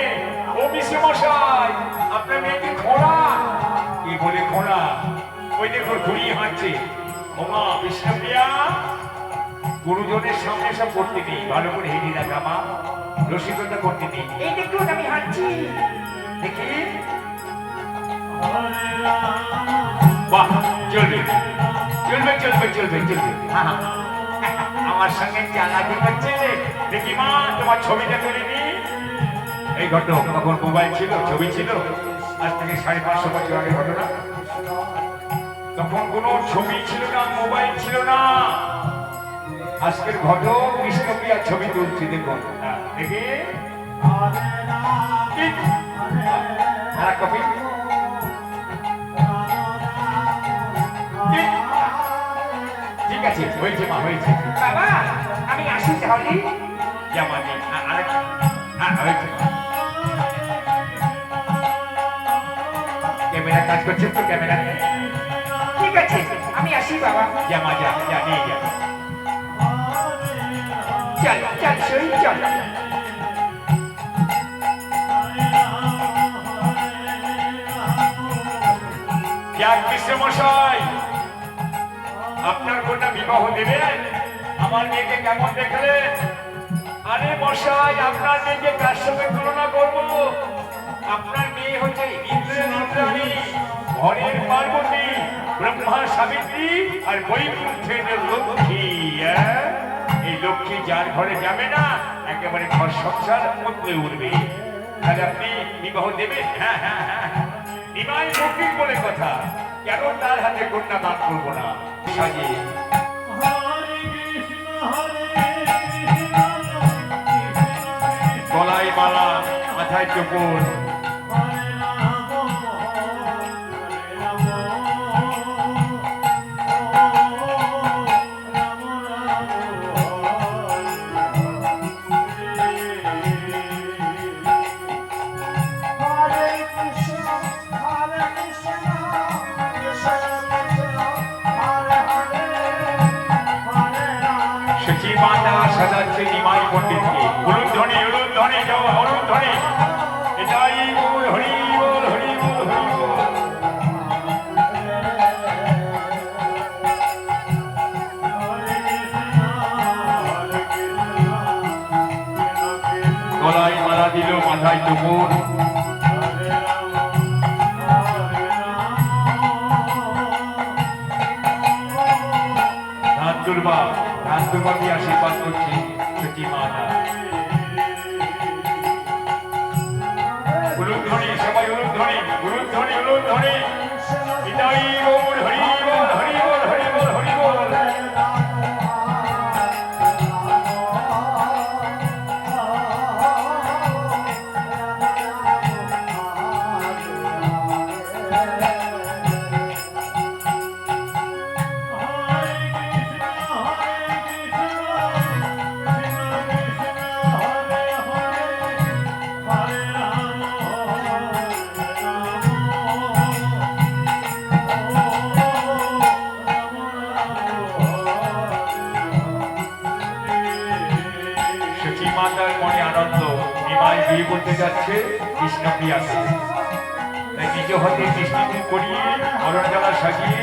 ও মিশ্র মশাই, আপনার মেয়েকে খোঁড়া। কি বলে খোঁড়া? ওই দেখুন ঘুরিয়ে হাঁটছে। ওমা বিষ্ণুপ্রিয়া, গুরুজনের সামনে সব করতে নেই, ভালো করে হেঁটে দেখা মা, রসিকতা করতে নেই। এই দেখুন আমি হাঁটছি। দেখি, বাহ, চলবে চলবে চলবে চলবে চলবে। হ্যাঁ, আমার সঙ্গে চালাকি করছে। দেখি মা, তোমার ছবিটা তুলে নি। এই ঘটনা তখন মোবাইল ছিল, ছবি ছিল, আজ থেকে 550 বছর আগে ঘটনা। তখন কোনো ছবি ছিল না, মোবাইল ছিল না। আজকের ঘটক কৃষ্ণপ্রিয়ার ছবি তুলছি, দেখুন। দেখি, কপি। ঠিক আছে, হয়েছে মা, হয়েছে। বাবা, আমি আসি তাহলে। যেমন হয়েছে। ক্যামেরা কাজ করছে তো, ক্যামেরা। ঠিক আছে, আমি আসি বাবা। জামা যা যা নিয়ে যা। চল চল সই চল। মশাই, আপনার কন্যা বিবাহ দেবেন? আমার মেয়েকে কেমন দেখলেন? আরে মশাই, আপনার মেয়েকে কার সঙ্গে তুলনা করবো? আপনার মেয়ে হচ্ছে ইন্দ্রের ইন্দ্রাণী, ঘরের পার্বতী, ব্রহ্মার সাবিত্রী, আর বৈকুণ্ঠের লক্ষ্মী। এই লক্ষ্মী যার ঘরে যাবে না, একেবারে ঘর সংসার মতলে উঠবে। তাহলে আপনি বিবাহ দেবেন? হ্যাঁ হ্যাঁ হ্যাঁ, নিমাই মৌখিক বলে কথা, কেন তার হাতে কন্যা দান করবো না? সাজিয়ে গলায় মালা, মাথায় চোপড়, মাতা সাজাচ্ছে নিমাই পণ্ডিতকে। উলুধ্বনি উলুধ্বনি যাও, উলুধ্বনি। এটাই বল হরি বল, হরি বল, হরি বল। গলায় মালা দিল, মাথায় চুপুর। দুর্বা দুর্বাকে আশীর্বাদ করছি সতী মাতা। উলুধ্বনি, সবাই উলুধ্বনি, উলুধ্বনি, উলুধ্বনি। এটাই বল হরি বল, হরি বল, হরি বল, হরি বল। মাতার মনে আনন্দ, নিমাই বিয়ে করতে যাচ্ছে কৃষ্ণপ্রিয়াকে। তাই নিজ হাতে মিষ্টি করিয়ে, অরণডালা সাজিয়ে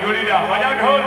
ঢোলিরা বাজাও ঢোল।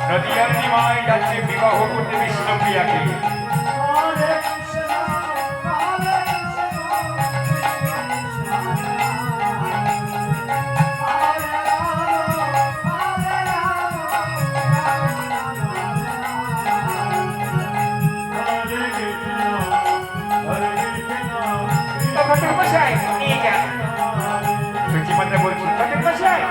নদিয়ার নিমাই যাচ্ছে বিবাহ করতে বিষ্ণুপ্রিয়াকে। ঘটকমশাই নিয়ে যান। সচিমাত্রা বলছি, ঘটকমশাই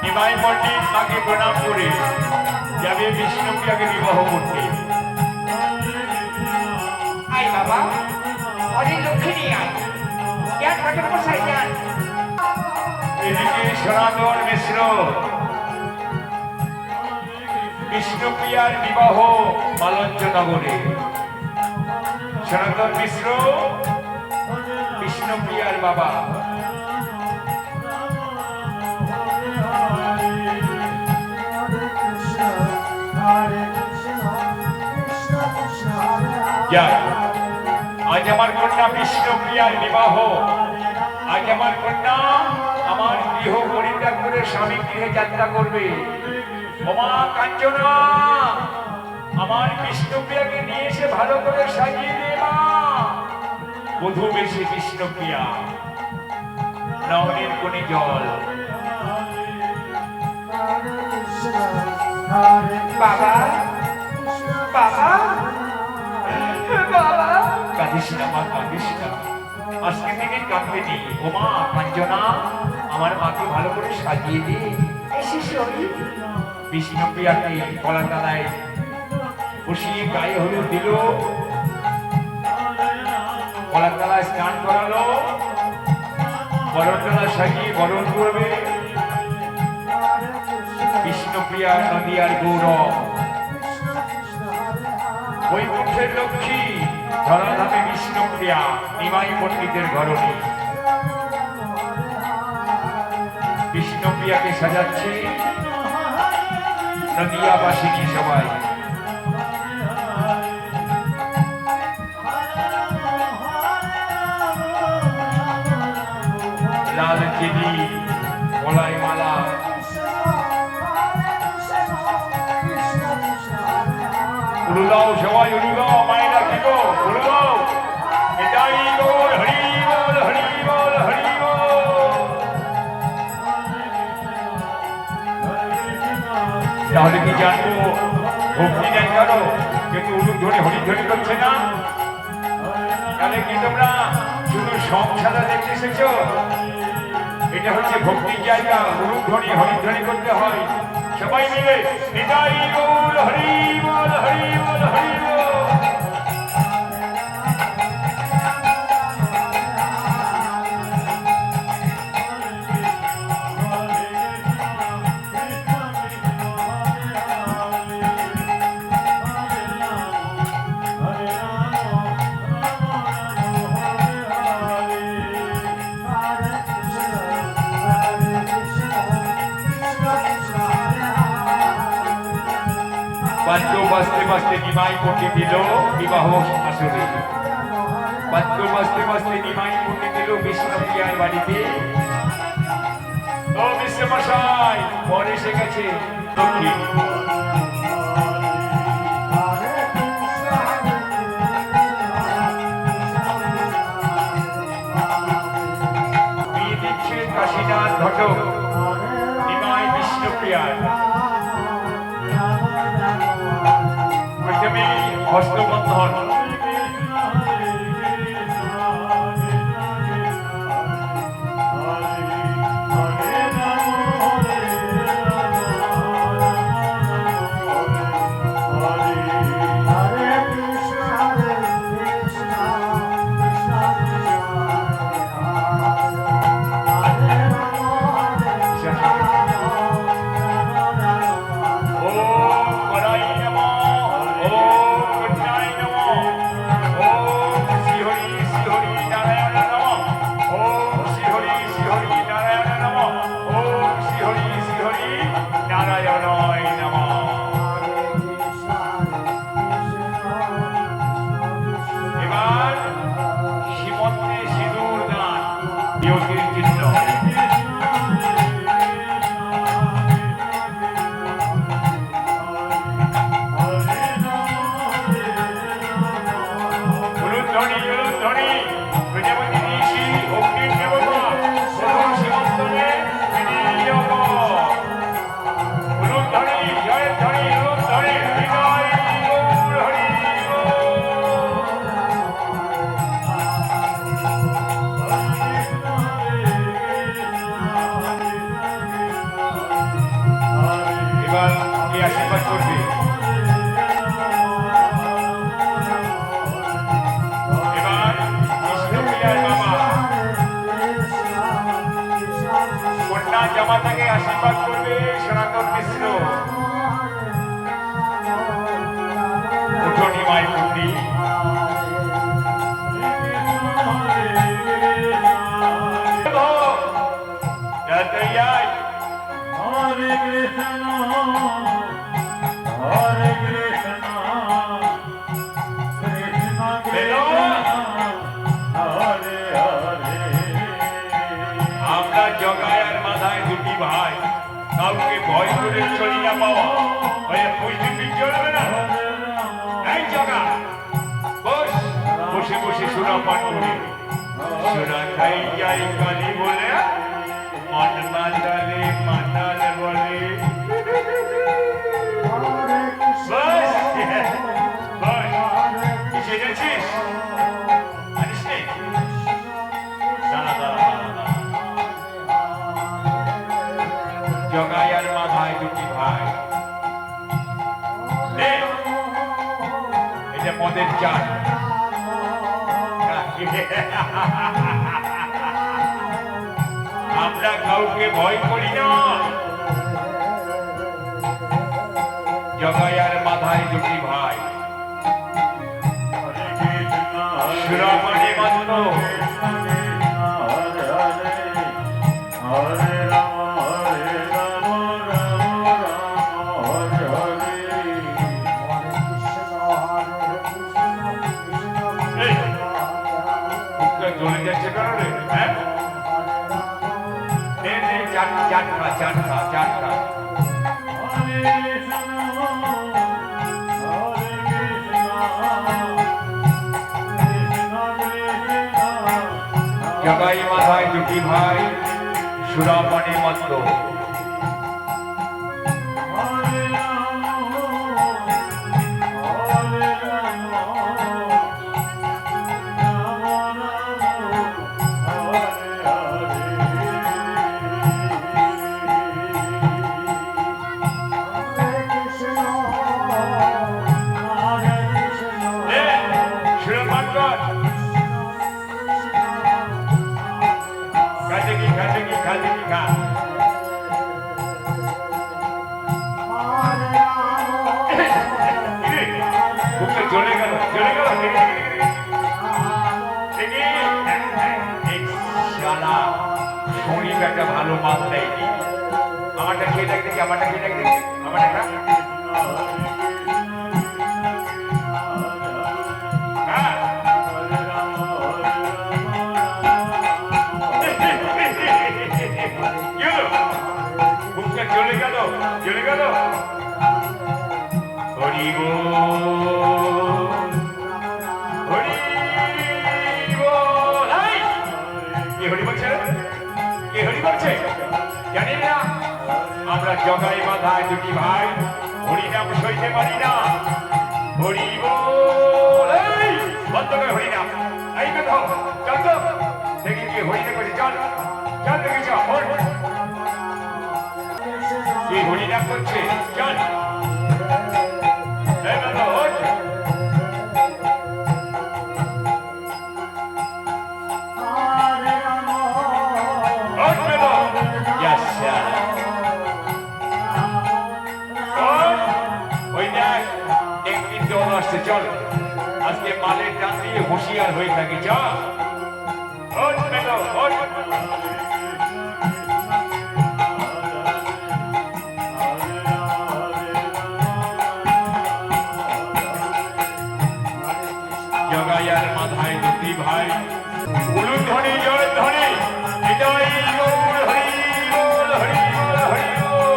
নিমাই পণ্ডিত মাকে প্রণাম করে যাবে বিষ্ণুপ্রিয়াকে বিবাহ করতে। আয় বাবা, অনেক লক্ষ্মী নিয়ে আয়। যান ঘটকমশাই যান। এদিকে সনাতন মিশ্র বিষ্ণুপ্রিয়ার বিবাহ মালঞ্চনগরে। সনাতন মিশ্র বিষ্ণুপ্রিয়ার বাবা। যাক, আজ আমার কন্যা বিষ্ণুপ্রিয়ার বিবাহ। আজ আমার কন্যা আমার গৃহ পরিত্যাগ করে স্বামী গৃহে যাত্রা করবে। ওমা কাঞ্চনা, আমার বিষ্ণুপ্রিয়াকে নিয়ে এসে ভালো করে সাজিয়ে দে মা। বধূ বেশি বিষ্ণুপ্রিয়া, নয়নের কোণে জল। বাবা বাবা বাবা, কাঁদিস না মা, কাঁদিস না। আজকে থেকে কাঁদবে নি। ওমা কাঞ্চনা, আমার মাকে ভালো করে সাজিয়ে দে। এসে শরীর বিষ্ণুপ্রিয়াকে কলার তলায় বসিয়ে গায়ে হলুদ দিল, কলার তলায় স্নান করালো, বরণ তলা সাজিয়ে বরণ করবে। বিষ্ণুপ্রিয়া নদিয়ার গৌরব, বৈকুণ্ঠের লক্ষ্মী, ধরাধামে বিষ্ণুপ্রিয়া, নিমাই পণ্ডিতের ঘরণী। বিষ্ণুপ্রিয়াকে সাজাচ্ছে নদিয়াবাসিনী সবাই। লাল চিনি, গলায় মালা, উড়ুদাও সবাই, উড়ুদাও মায়েরা কি গো, উড়ুদাও। এটাই বল হরি বল, হরি বল, হরি বল। তাহলে কি জানবো ভক্তি নেই কারো, কিন্তু উলুক ধরে হরিধ্বনি করছে না? তাহলে কি তোমরা শুধু সংসারা দেখতে এসেছো? এটা হচ্ছে ভক্তির জায়গা। উলুক ধ্বনি হরিধ্বনি করতে হয় সবাই মিলে। এটাই বল হরি বল, হরি বল, হরি বল। বাদ্য বাজতে বাজতে নিমাই পণ্ডিত দিল বিবাহ আসরে। বাদ্য বাজতে বাজতে নিমাই পণ্ডিত দিল বিষ্ণুপ্রিয়ার বাড়িতে। ও বিশ্বমশাই, পরে এসে গেছে লক্ষ্মী। বিয়ে দিচ্ছে কাশীনাথ ঘটক নিমাই বিষ্ণুপ্রিয়ার। প্রথমে হস্তবন্ধন, মাকে আশীর্বাদ করবে। এবার কৃষ্ণপ্রিয়ার বাবা কন্যা জামাতাকে আশীর্বাদ করবে। সনাতন মিশ্র উঠোনি মাই পুত্রী Hare Krishna, Hare Krishna, Krishna Krishna, Hare Hare. আমরা জগায় আর মাথায় দুটি ভাই, কাউকে ভয় করে চলি না পাওয়া হয়ে পুষ্টি চলবে না। এই জগা বস, বসে বসে সুরা পাঠ করে সুরা খাই যাই কালী বলে মন মাতালে মাতাল বলে। বস বস, এসে গেছিস? জানিস নি? দাঁড়া দাঁড়া দাঁড়া। জগাইয়ার মাথায় দুটি ভাই, এটা মদের চাল। আমরা কাউকে ভয় করি না। জগাইয়ার মাথায় দুটি ভাই, সুরামণি মাত্র Hare Rama, Hare Rama, Rama Rama, Hare Hare. জ্বলে যাচ্ছে কারণে হ্যাঁ, চাট খা চাট খা চাট খা। জগাই মাথায় দুটি ভাই, সুরামণি মত্ত। চলে গেল চলে গেল। শরীর একটা ভালো মাছ দেয়নি। আমারটা খেয়ে দেখ দেখি, আমারটা খেয়ে দেখ দেখি, আমারটা খা। চলে গেল চলে গেল। হরি বল হরি বল। কে হরি বলছে? কে হরি বলছে জানি না। আমরা জগাই মাথায় দুটি ভাই, হরিনাম সইতে পারি না। হরি বল। বন্ধ করে হরিনাম। এই কোথাও চল তো দেখি কি হরিনাম করছে। চল চল দেখি চল কি হরিনাম করছে। চল চল আজকে মালের টান দিয়ে হুঁশিয়ার হয়ে থাকি। চল জগাইয়ার মাথায় দুটি ভাই, উলু ধ্বনি জয় ধ্বনি, হৃদয় গৌর হরি বল হরি বল হরি বল।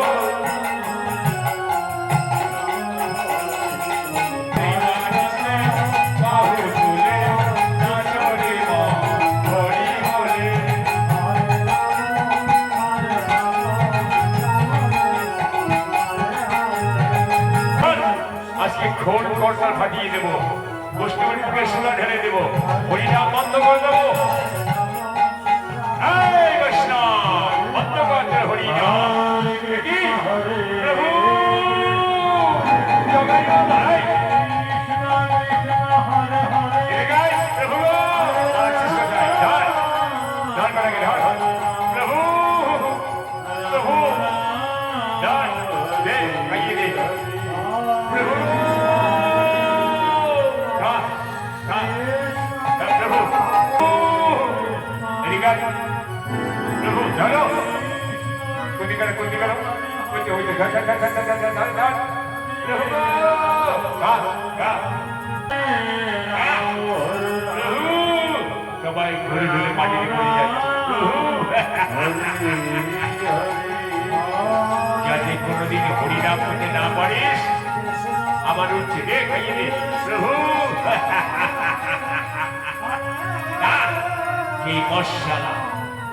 আজকে খোল কর্তার ফাটিয়ে দেবো, গোষ্ঠীর মুখে সোনা ঢেলে দেবো, হরিনাম বন্ধ করে দেবো। এই বৈষ্ণব বন্ধ করতে হরিনাম। প্রভু ঘাট ঘাট ঘাট ঘাট ঘাট ঘাট ঘাট প্রভু ঘাট ঘাট প্রভু সবাই ঘুরে ঘুরে মাটিতে পড়ে যাচ্ছে প্রভু যাতে কোনোদিন হরিনাম করতে না পারিস আমার উঠছে রে খাইয়ে দে প্রভু এই মশালা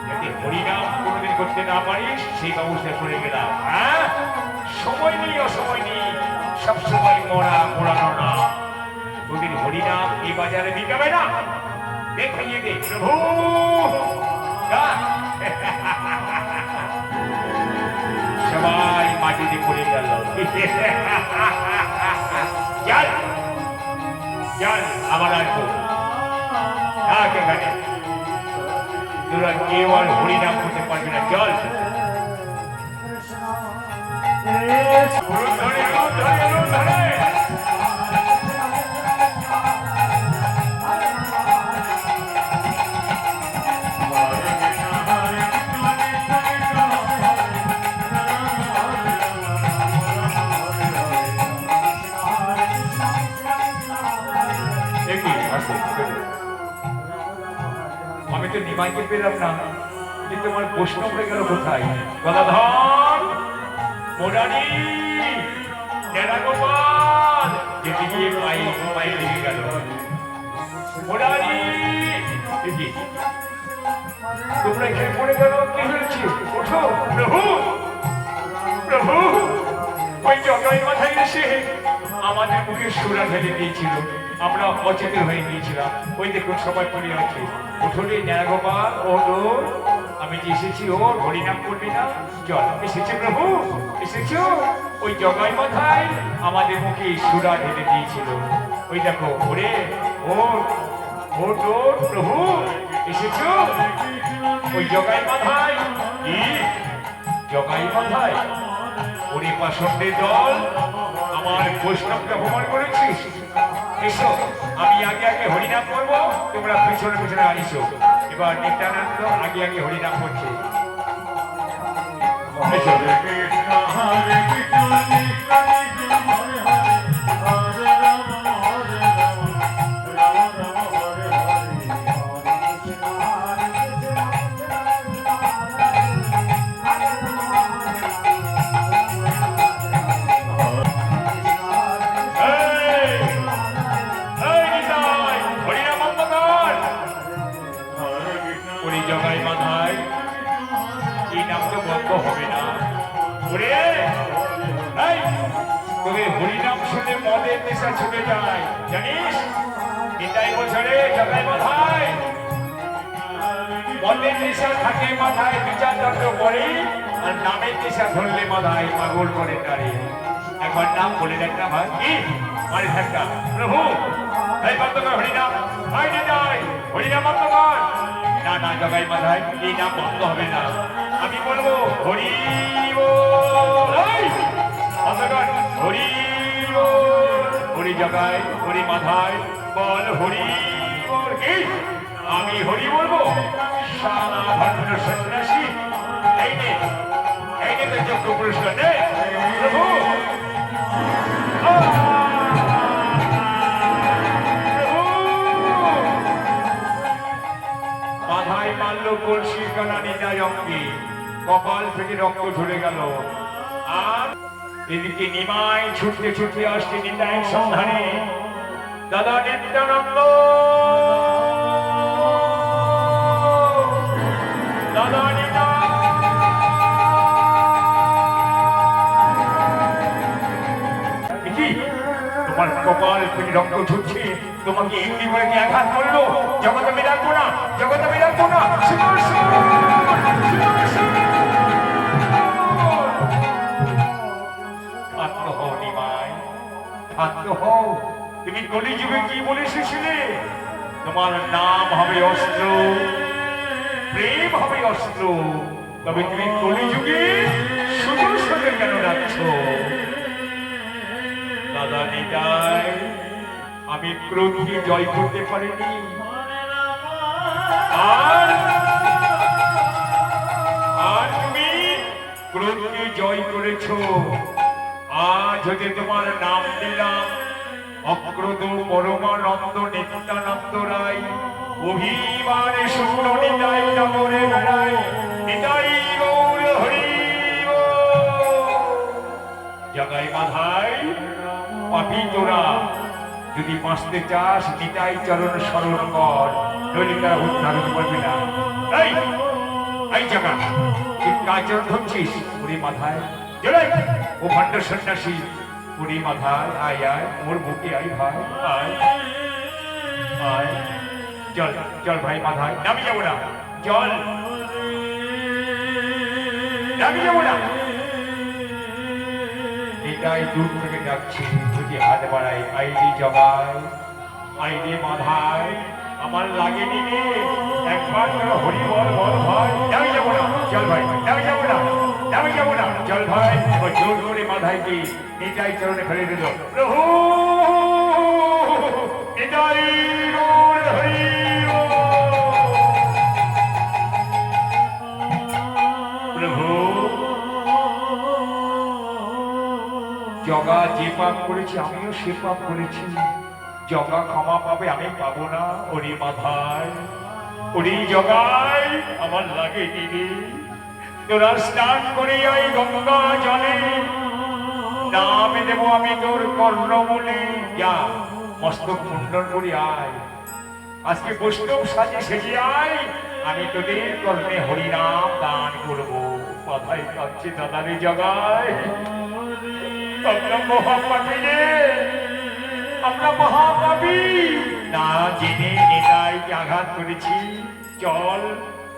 যাতে হরিনাম কোনোদিন করতে না পারিস সেই ব্যবস্থা করে গেলাম হ্যাঁ সময় নেই অসময় নেই সবসময় মরা মোড়ানো না কোনদিন হরিনাম এই বাজারে বিকাবে না দেখাইয়ে দে প্রভু সবাই মাটিতে পড়ে গেল চল চল আবার আসবো এখানে তোরা কেউ আর হরিনাম করতে পারবি না চল আমি তো নিমাইকে পেলাম না কিন্তু আমার প্রশ্ন হয়ে গেল কোথায় গদাধর মোরারি গোপাল যেতে গিয়ে পায়ে লেগে গেল মোরারি তোমরা এখানে পড়ে গেল কি হয়েছে ওঠো প্রভু প্রভু ওই জগাই মাথায় এসে আমাদের মুখে সুরা ঢেলে দিয়েছিল আমরা অচেতন হয়ে গিয়েছিলাম ওই দেখুন সবাই পড়ে আছে উঠোনে ন্যায়গোপাল ও আমি যে এসেছি ওর হরিনাম করবি না চল এসেছে প্রভু এসেছো ওই জগাই মাথায় আমাদের মুখে সুরা ঢেলে দিয়েছিল ওই দেখো ওরে ও তোর প্রভু এসেছো ওই জগাই মাথায় কি জগাই মাথায় ওরে পাষণ্ডের দল আমার বৈষ্ণবকে অপমান করেছিস এসো আমি আগে আগে হরিনাম করবো তোমরা পিছনে পিছনে আনিসো এবার নিত্যানন্দ আগে আগে হরিনাম করছে হরে কৃষ্ণ হরে কৃষ্ণ কৃষ্ণ কৃষ্ণ হরে হরে হরে রাম হরে রাম রাম রাম হরে হরে হরে কৃষ্ণ হরে কৃষ্ণ হরিনাম বন্ধ কর ওই জগাই মাথায় এই নাম তো বন্ধ হবে না ওরে তোদের হরিনাম শুনে মদের নেশা ছুটে যায় জানিস এটাই বছরে জগাই মাথায় মদের নেশা থাকে মাথায় বিচার দণ্ড করে আর নামের নেশা ধরলে মাথায় পাগল করে দাঁড়িয়ে একবার নাম বলে দেখ না ভাই কি মানে থাকতা প্রভু এই বন্ধ কর হরিনাম ভাই যাই হরিনাম বন্ধ কর না না জগাই মাথায় এই নাম বন্ধ হবে না আমি বলবো হরি বন্ধ কর হরি হরি জগাই হরি মাথায় বল হরি কি আমি হরি বলবো সারা ভণ্ড সন্ন্যাসী এই নে তো যোগ্য পুরস্কার নে প্রভু মাথায় মারল কলসির কানা নিতাই অঙ্গে কপাল থেকে রক্ত ঝরে গেল আর এদিকে নিমাই ছুটতে ছুটতে আসছে নিতাইয়ের সন্ধানে দাদা নিত্যানন্দ দাদা তোমার কপাল থেকে রক্ত ঝুটছে তোমাকে এমনি করে কি আঘাত করলো জগতে মিলাতো না জগতে মিলাতো না আত্ম হও নিমাই আত্ম হও তুমি কলিযুগে কি বলে এসেছিলে তোমার নাম হবে অস্ত্র প্রেম হবে অস্ত্র তবে তুমি কলিযুগে সুদর্শনে কেন যাচ্ছ দাদা নিতাই আমি ক্রোধকে জয় করতে পারিনি আর তুমি ক্রোধকে জয় করেছ, আজ হতে তোমার নাম দিলাম অক্রোধ পরমানন্দ নিত্যানন্দ রায়। অভিমানে শূন্য নিতাই নগরে বেড়ায়, নিতাই গৌর হরি জগাই মাধাই। পাপি তোরা যদি বাঁচতে চাস নিতাই চরণ স্মরণ কর, নইলে তারা উদ্ধার হতে পারবে না। এই এই জায়গা তুই কাচরণ ধরছিস পুরী মাথায় জড়াই। ও ভণ্ড সন্ন্যাসী পুরী মাথায় আয় আয়, মোর বুকে আয় ভাই আয় আয়। চল চল ভাই মাথায়, নামি যাবো না, চল নামি যাবো না। এটাই দূর থেকে ডাকছি, যদি হাত বাড়াই আইডি জগায় আইডি মাথায়। আমার লাগেনি রে একবার তোরা হরি বল বল ভাই। নামি যাবো না, চল ভাই নামি যাবো না, নামি যাবো না, চল ভাই। এবার জোর করে মাথায় কি এটাই চরণে ফেলে দিল। প্রভু এটাই গৌর হরি প্রভু। জগা যে পাপ করেছি আমিও সে পাপ করেছি, জগা ক্ষমা পাবে আমি পাবো না। ওরে মাথায় ওরে জগাই আমার লাগে দিদি, তোরা স্নান করে আই গঙ্গা জলে, নামে দেব আমি তোর কর্ণমূলে। যা মস্তক মুন্ডন করে আয়, আজকে বৈষ্ণব সাজে সেজে আয়, আমি তোদের কর্ণে হরিনাম দান করবো। মাথায় কাঁদছে দাদারে জগায়। আমরা মহাপাপী রে, আমরা মহাপাপী, না জেনে নেতাইকে আঘাত করেছি। চল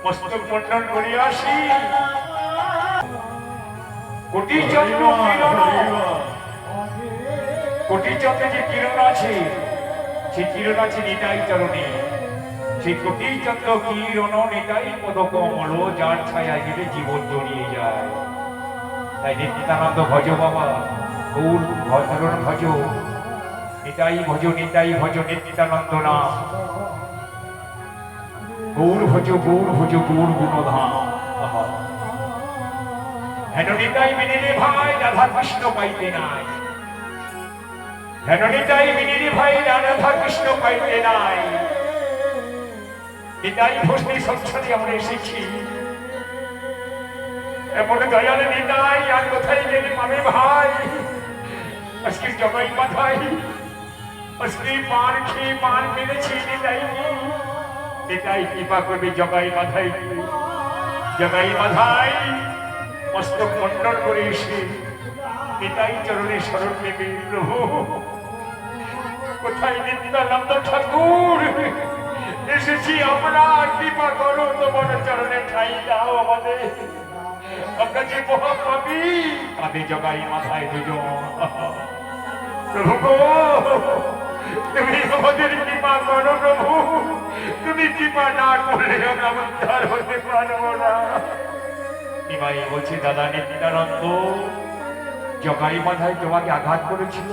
মস্তক মন্ডন করে আসি। কোটি চন্দ্র কিরণ, কোটি চন্দ্রে যে কিরণ আছে, সেই কিরণ আছে নিতাই চরণে। সেই কোটি চন্দ্র কিরণ নিতাই পদ কমল, যার ছায়া গেলে জীবন জড়িয়ে যায়। তাই নিত্যানন্দ ভজ বাবা, গৌর ভজন ভজ, নিতাই ভজ নিতাই ভজ নিত্যানন্দ নাম। গৌর ভজ গৌর ভজ গৌর গুণধাম। হেন নিতাই বিনিরে ভাই রাধা কৃষ্ণ পাইতে নাই, হেন নিতাই বিনিরে ভাই রাধা কৃষ্ণ পাইতে নাই। নিতাই ভস্তি সংসারে আমরা এসেছি, এমন দয়াল নিতাই আর কোথায় গেলে পাবে ভাই। আজকে জগাই মাথায় আজকে মার খেয়ে মার মেরেছি নিতাই, নিতাই কৃপা করবে জগাই মাথায়। জগাই মাথায় মস্তক মন্ডল করে এসে নিতাই চরণে শরণ নেবে। প্রভু কোথায় নিত্যানন্দ ঠাকুর, এসেছি আমরা, কৃপা করো, তোমার চরণে ঠাই দাও আমাদের। আমরা যে মহাপাপী, কাঁদে জগাই মাথায় দুজন। প্রভু গো, তুমি আমাদের কৃপা করো প্রভু, তুমি কৃপা না করলে আমরা উদ্ধার হতে পারবো না। নিমাই বলছে দাদা নিত্যানন্দ, জগাই মাথায় তোমাকে আঘাত করেছিল,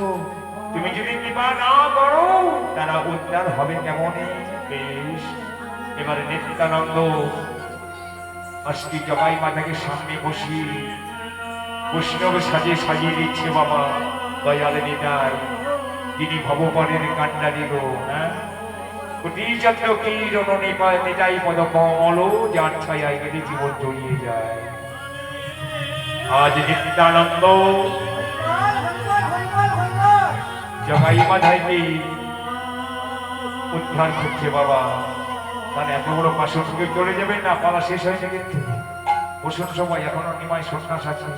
তুমি যদি কৃপা না করো তারা উদ্ধার হবে কেমনে? বেশ, এবারে নিত্যানন্দ আজকে জগাই মাথাকে সামনে বসি বৈষ্ণব সাজে সাজিয়ে দিচ্ছে বাবা দয়াল নিতাই, যিনি ভবপারের কান্ডারি গো। হ্যাঁ, কোটি চন্দ্র কিরণ নিতাই পদ কমল, যার ছায়ায় গেলে জীবন জড়িয়ে যায়। আজ নিত্যানন্দ জগাই মাথাইকে উদ্ধার করছে বাবা। তাহলে এত বড় পাশন থেকে চলে যাবেন না, পালা শেষ হয়েছে কিন্তু বসুন সময় এখনো নিমাই সন্ন্যাস আছে।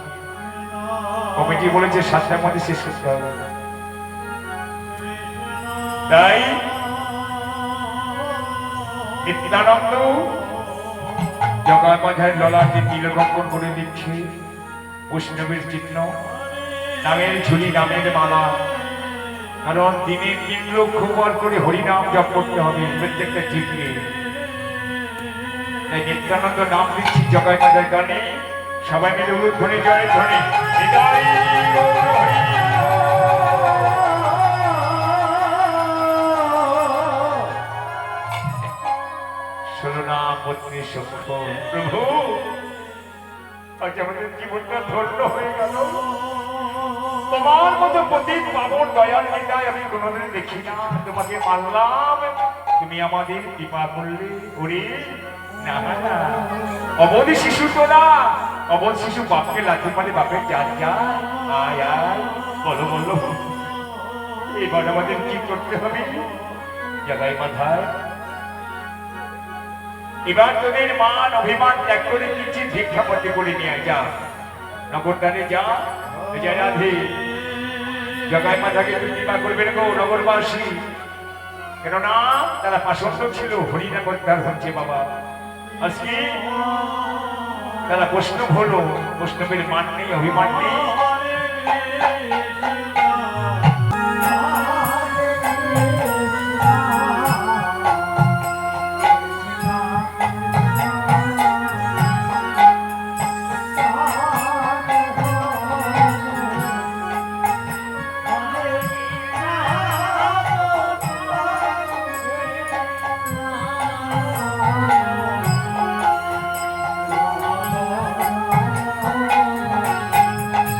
কমিটি বলেছে 7টার মধ্যে শেষ করতে হবে, তাই নিত্যানন্দ জগাই মাথায় ললাটে তিলকঙ্কন করে দিচ্ছে বৈষ্ণবের চিহ্ন, নামের ঝুলি, নামের মালা। কারণ দিনে 3 লক্ষ বার করে হরিনাম জপ করতে হবে প্রত্যেকটা জীবকে। তাই নিত্যানন্দ নাম দিচ্ছি জগাই মাথার গানে, সবাই মিলে উলুধ্বনি জয় ধ্বনি। শোনো না পত্নী সখ্য, প্রভু আজ যে আমাদের জীবনটা ধন্য হয়ে গেল। তোমার মতো পতিত পাবন দয়াল হৃদয় আমি কোনোদিন দেখি না। তোমাকে মানলাম, তুমি আমাদের কৃপা করলে। ওরে না না, অবধি শিশু তো না, অবধ শিশু বাপকে লাথি মারে বাপের যার যা। আয় আয়, বলো বলো, এবার আমাদের কি করতে হবে? জায়গায় মাথায় এবার তোদের মান অভিমান ত্যাগ করে দিচ্ছি, ভিক্ষাপতি করে নিয়ে যা, নগরদানে যা। জয় রাধে। জগাই মাথাকে তুই কৃপা করবেন গো নগরবাসী, কেননা তারা পাষণ্ড ছিল, হরিনাগরদার হচ্ছে বাবা। আজকে তারা বৈষ্ণব হলো, বৈষ্ণবের মান নেই, অভিমান নেই।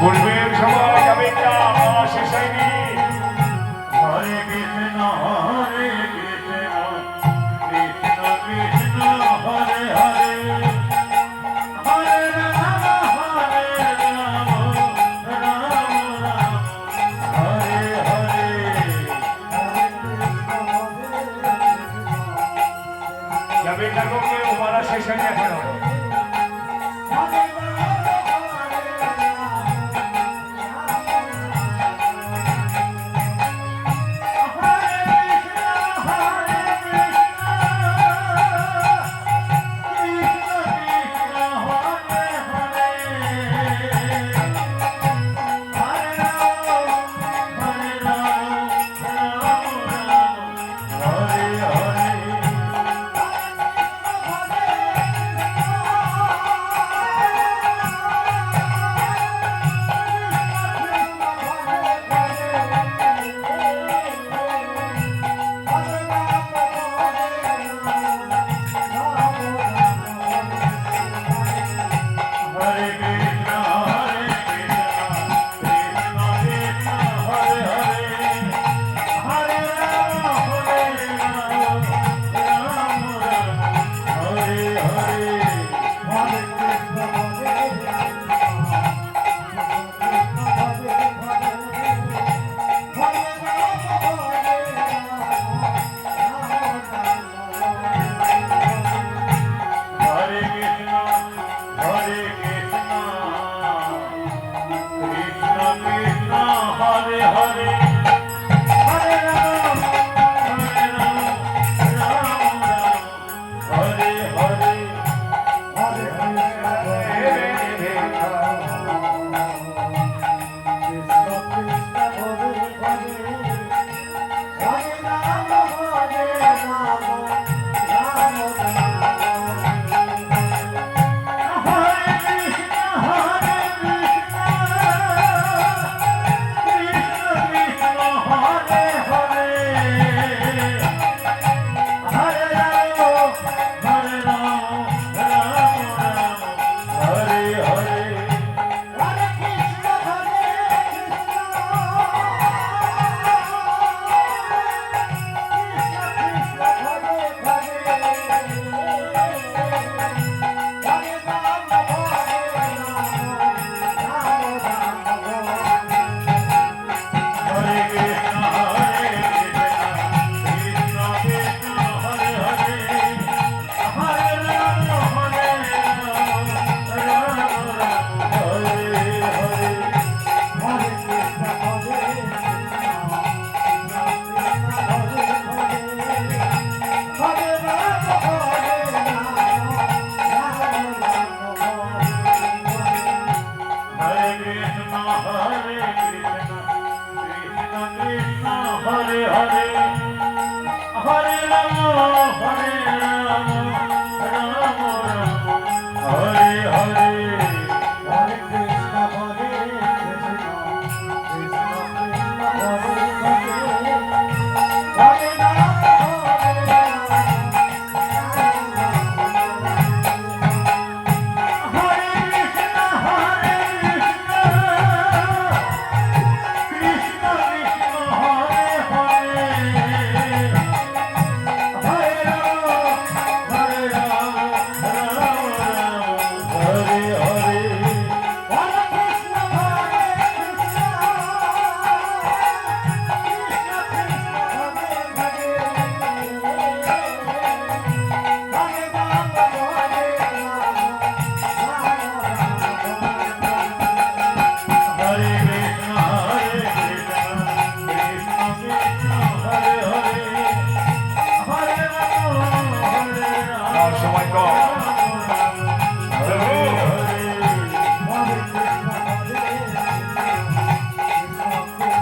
বলবেন সবাই, যাবে না, শেষ হয়নি। হরে কৃষ্ণ হরে কৃষ্ণ কৃষ্ণ কৃষ্ণ হরে হরে হরে রাম রাম রাম হরে হরে। যাবে না গো কেউ, মারা শেষ হয়নি এখনো।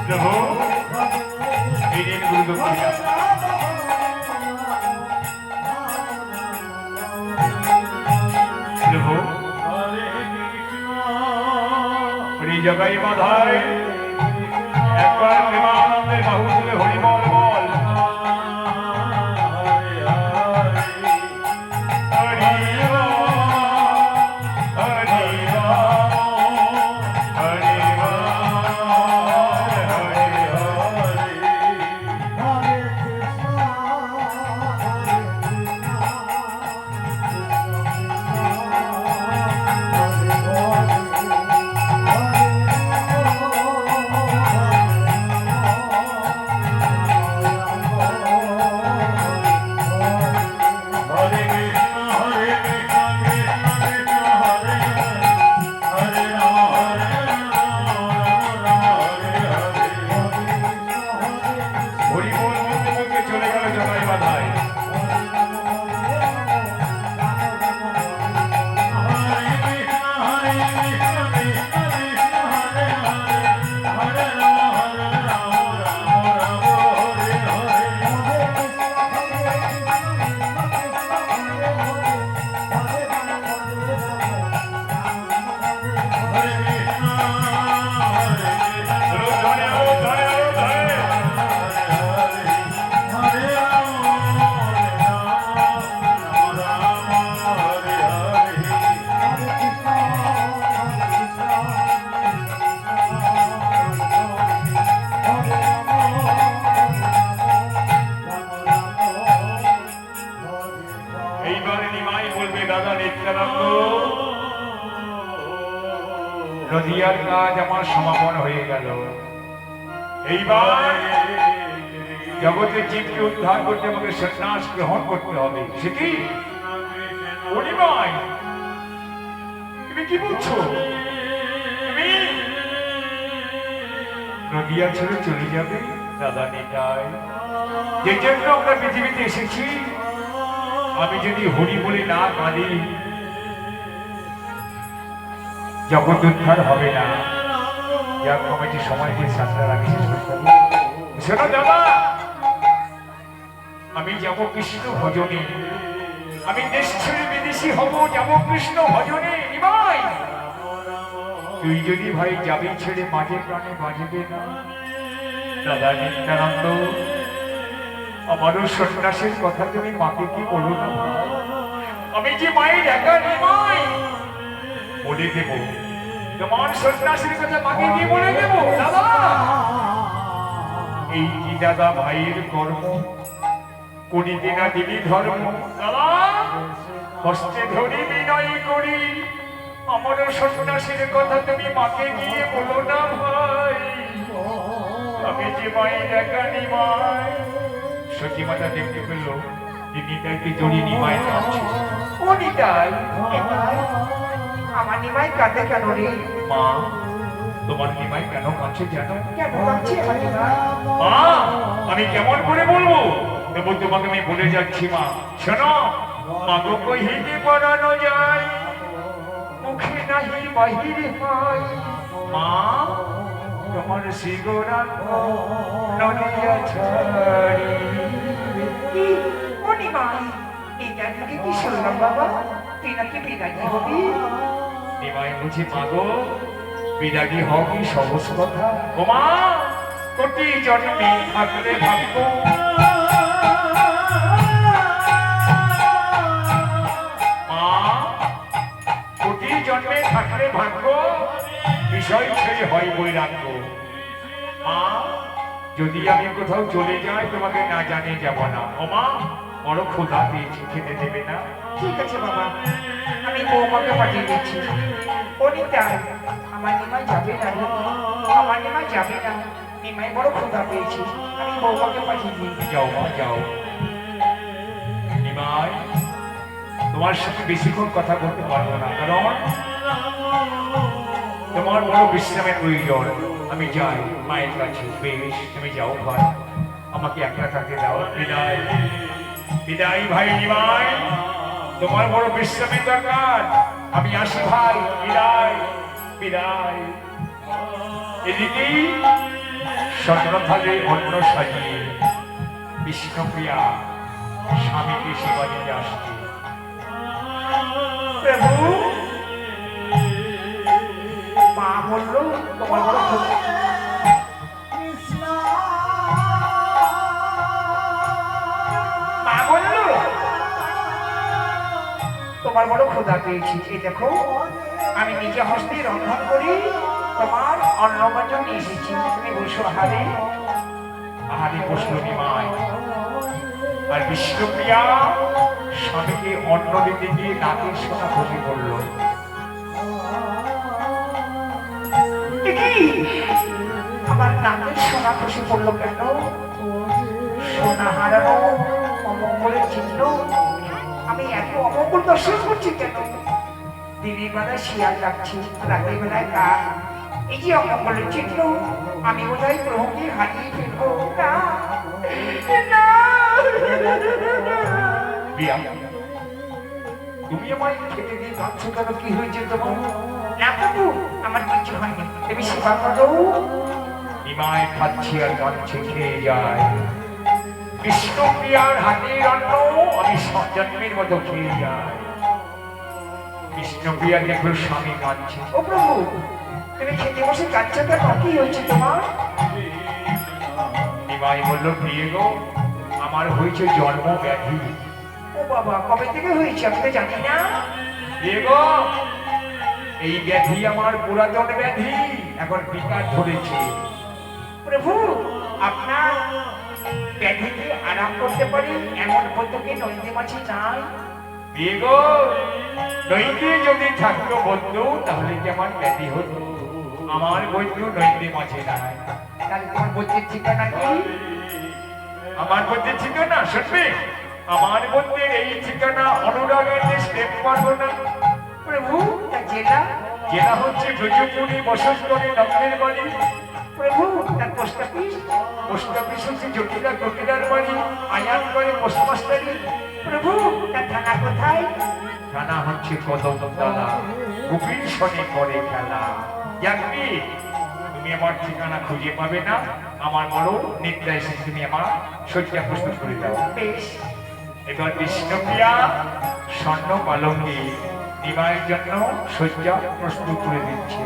প্রভু এই দিন গুরু প্রভু জগাই মাধায় একবার প্রেমানন্দের বাহু তুলে হরিবল বল নদিয়ার কাজ আমার সমাপন হয়ে গেল। এইবার জগতের জীবকে উদ্ধার করতে আমাকে সন্ন্যাস গ্রহণ করতে হবে। সে কি তুমি কি বলছো? তুমি নদিয়া ছেড়ে চলে যাবে? দাদা নিতাই, যে জন্য আমরা পৃথিবীতে এসেছি, আমি যদি হরি বলে না কাঁদি জগৎ উদ্ধার হবে না। যা কমিটি সময় দিয়ে সাতটার আগে শেষ করতে হবে। শোনো দাদা, আমি যাব কৃষ্ণ ভজনে, আমি দেশ ছেড়ে বিদেশি হব, যাব কৃষ্ণ ভজনে। নিমাই, তুই যদি ভাই যাবি ছেড়ে মাঝে প্রাণে বাঁচবে না। দাদা নিত্যানন্দ, আমারও সন্ন্যাসের কথা তুমি মাকে কি বলো না? আমি যে মায়ের একা নিমাই বলে দেব, তোমার সন্ন্যাসের কথা মাকে কি বলে দেব? দাদা, এই কি দাদা ভাইয়ের কর্ম, করিতে না দিবি ধর্ম। দাদা, কষ্টে ধরি বিনয় করি, আমারও সন্ন্যাসের কথা তুমি মাকে গিয়ে বলো না ভাই। আমি যে মায়ের একা নিমাই। সত্যি মাতা দেখতে পেল নিতাইকে জড়িয়ে নিমাই কাঁদছে। ও নিতাই, আমার নিমাই কাঁদে কেন রে? মা, তোমার নিমাই কেন কাঁদছে জানো? কেন কাঁদছে আমার নিমাই? মা, আমি কেমন করে বলবো? তবু তোমাকে আমি বলে যাচ্ছি মা। শোনো, মাগো কহিতে পড়ানো যায়, মুখে নাহি বাহিরে হয়। মা, তোমার শিগরাঙ্গ নদিয়া ছাড়ি। ও নিমাই, এটা নাকি কি শুনলাম বাবা? তুই নাকি বিদায়ী হবি? নিমাই বুঝি মাগো বিদায়ী হবি সহজ কথা? ও মা, কোটি জন্মে থাকলে ভাগ্য, মা কোটি জন্মে থাকলে ভাগ্য, বিষয় ছেড়ে হয় বৈরাগ্য। মা, যদি আমি কোথাও চলে যাই তোমাকে না জানিয়ে যাব না। ও মা, বড় ক্ষুধা পেয়েছি, খেতে দেবে না? ঠিক আছে বাবা, আমি বৌমাকে পাঠিয়ে দিচ্ছি। ও নিতাই, আমার নিমাই যাবে না রে, আমার নিমাই যাবে না। নিমাই বড় ক্ষুধা পেয়েছি, আমি বৌমাকে পাঠিয়ে দিই। যাও মা, যাও। নিমাই, তোমার সাথে বেশিক্ষণ কথা বলতে পারবো না, কারণ তোমার বড় বিশ্রামের প্রয়োজন। আমি যাই মায়ের কাছে। বেশ, তুমি যাও ভাই, আমাকে একটা থাকতে দাও। বিদায়, বিদায় ভাই নিমাই, তোমার বড় বিশ্রামের দরকার। আমি আসি ভাই, বিদায়, বিদায়। এদিকে স্বর্ণথালে অন্ন সাজিয়ে বিষ্ণুপ্রিয়া স্বামীকে সেবা দিতে আসছে। প্রভু, মা বললো তোমার বড় ক্ষতি। মা বললো তোমার বড় ক্ষুধা পেয়েছি, এই দেখো আমি নিজে হস্তে রন্ধন করি তোমার অন্নভোজন নিয়ে এসেছি, তুমি বসো আহারে। আহারে বসল নিমাই। আর বিষ্ণুপ্রিয়া স্বামীকে অন্ন দিতে গিয়ে নাকের সোনা খসে পড়ল। এ কি? আমার নাকের সোনা খসে পড়লো কেন? সোনা হারানো অমঙ্গলের চিহ্ন, আমি এত অমঙ্গল দর্শন করছি কেন? দিনের বেলায় শিয়াল ডাকছি, রাতের বেলায় কাক, এই যে অমঙ্গলের চিহ্ন, আমি বোধহয় প্রভুকে হারিয়ে ফেলবো। না, না। প্রিয়া, তুমি আমায় খেতে দিয়ে কাঁদছো কেন? কি হয়েছে তোমার? না প্রভু, আমার কিছু হয়নি, তুমি সেবা করো। নিমাই খাচ্ছে আর কাঁদছে, খেয়ে যায়। বিষ্ণুপ্রিয়ার হাতের অন্ন আমি জন্মের মতো খেয়ে যাই। বিষ্ণুপ্রিয়া দেখলো স্বামী কাঁদছে। ও প্রভু, তুমি খেতে বসে কাঁদছো কেন? কি হয়েছে তোমার? নিমাই বলল, প্রিয় গো, আমার হয়েছে জন্ম ব্যাধি। ও বাবা, কবে থেকে হয়েছে আমি তো জানি না। প্রিয় গো, এই ব্যাধি আমার পুরাতন ব্যাধি, এখন বিকার ধরেছে। প্রভু, আপনার ব্যাধিকে আরাম করতে পারি এমন পদ্ধতি নদী মাছি নাই? প্রিয় গো, নইতে যদি থাকতো বন্ধু, তাহলে কি আমার ব্যাধি হতো? আমার বন্ধু নইতে মাঝে নাই। তাহলে তোমার বুদ্ধির ঠিকানা কি? আমার মধ্যে ঠিকানা শুনবে? আমার মধ্যে এই ঠিকানা অনুরাগের দেশ প্রেম পারবো না। প্রভু, তা জেলা? জেলা হচ্ছে ব্রজপুরি, বসন্তরে নগ্নের বাড়ি। প্রভু, তার পোস্ট অফিস? পোস্ট অফিস হচ্ছে জটিলা কটিলার বাড়ি, আয়ান করে পোস্টমাস্টারি। প্রভু, তার থানা কোথায়? থানা হচ্ছে কদমতলা, গোপীর সনে করে খেলা। জানবি, তুমি আমার ঠিকানা খুঁজে পাবে না। আমার বড় নিদ্রা এসে তুমি আমার শয্যা প্রস্তুত করে দাও। বেশ। এবার বিষ্ণুপ্রিয়া স্বর্ণ পালঙ্কে নিমাইয়ের জন্য শয্যা প্রস্তুত করে দিচ্ছে।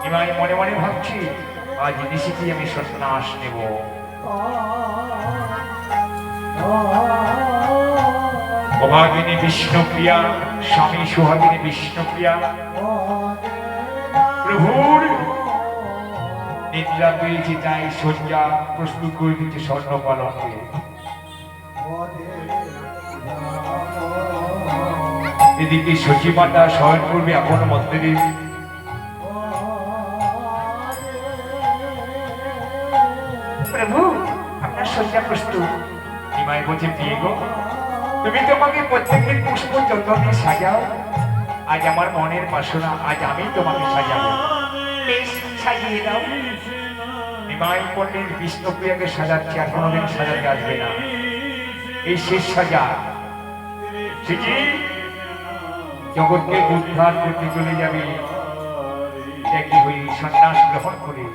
নিমাই মনে মনে ভাবছি, আজ নিশিতে আমি সন্ন্যাস নেব। অভাগিনী বিষ্ণুপ্রিয়া, স্বামী সুহাগিনী বিষ্ণুপ্রিয়া প্রভুর নিদ্রা পেয়েছি, তাই শয্যা প্রস্তুত করে দিচ্ছে স্বর্ণ পালঙ্কে। এদিকে সচিমাতা শয়ন করবে আপন মন্দিরে। প্রভু, আপনার শয্যা প্রস্তুত। নিমাই বলছে, প্রিয় গো, তুমি তোমাকে প্রত্যেকের পুষ্প যত্ন দিয়ে সাজাও। আজ আমার মনের বাসনা, আজ আমি তোমাকে সাজাবো। বেশ, সাজিয়ে দাও। নিমাই পণ্ডিত বিষ্ণুপ্রিয়াকে সাজাচ্ছে, আর কোনোদিন সাজাতে আসবে না। এই শেষ সাজা। ঠিকই জগৎকে উদ্ধার করতে চলে যাবে, একই হয়ে সন্ন্যাস গ্রহণ করে।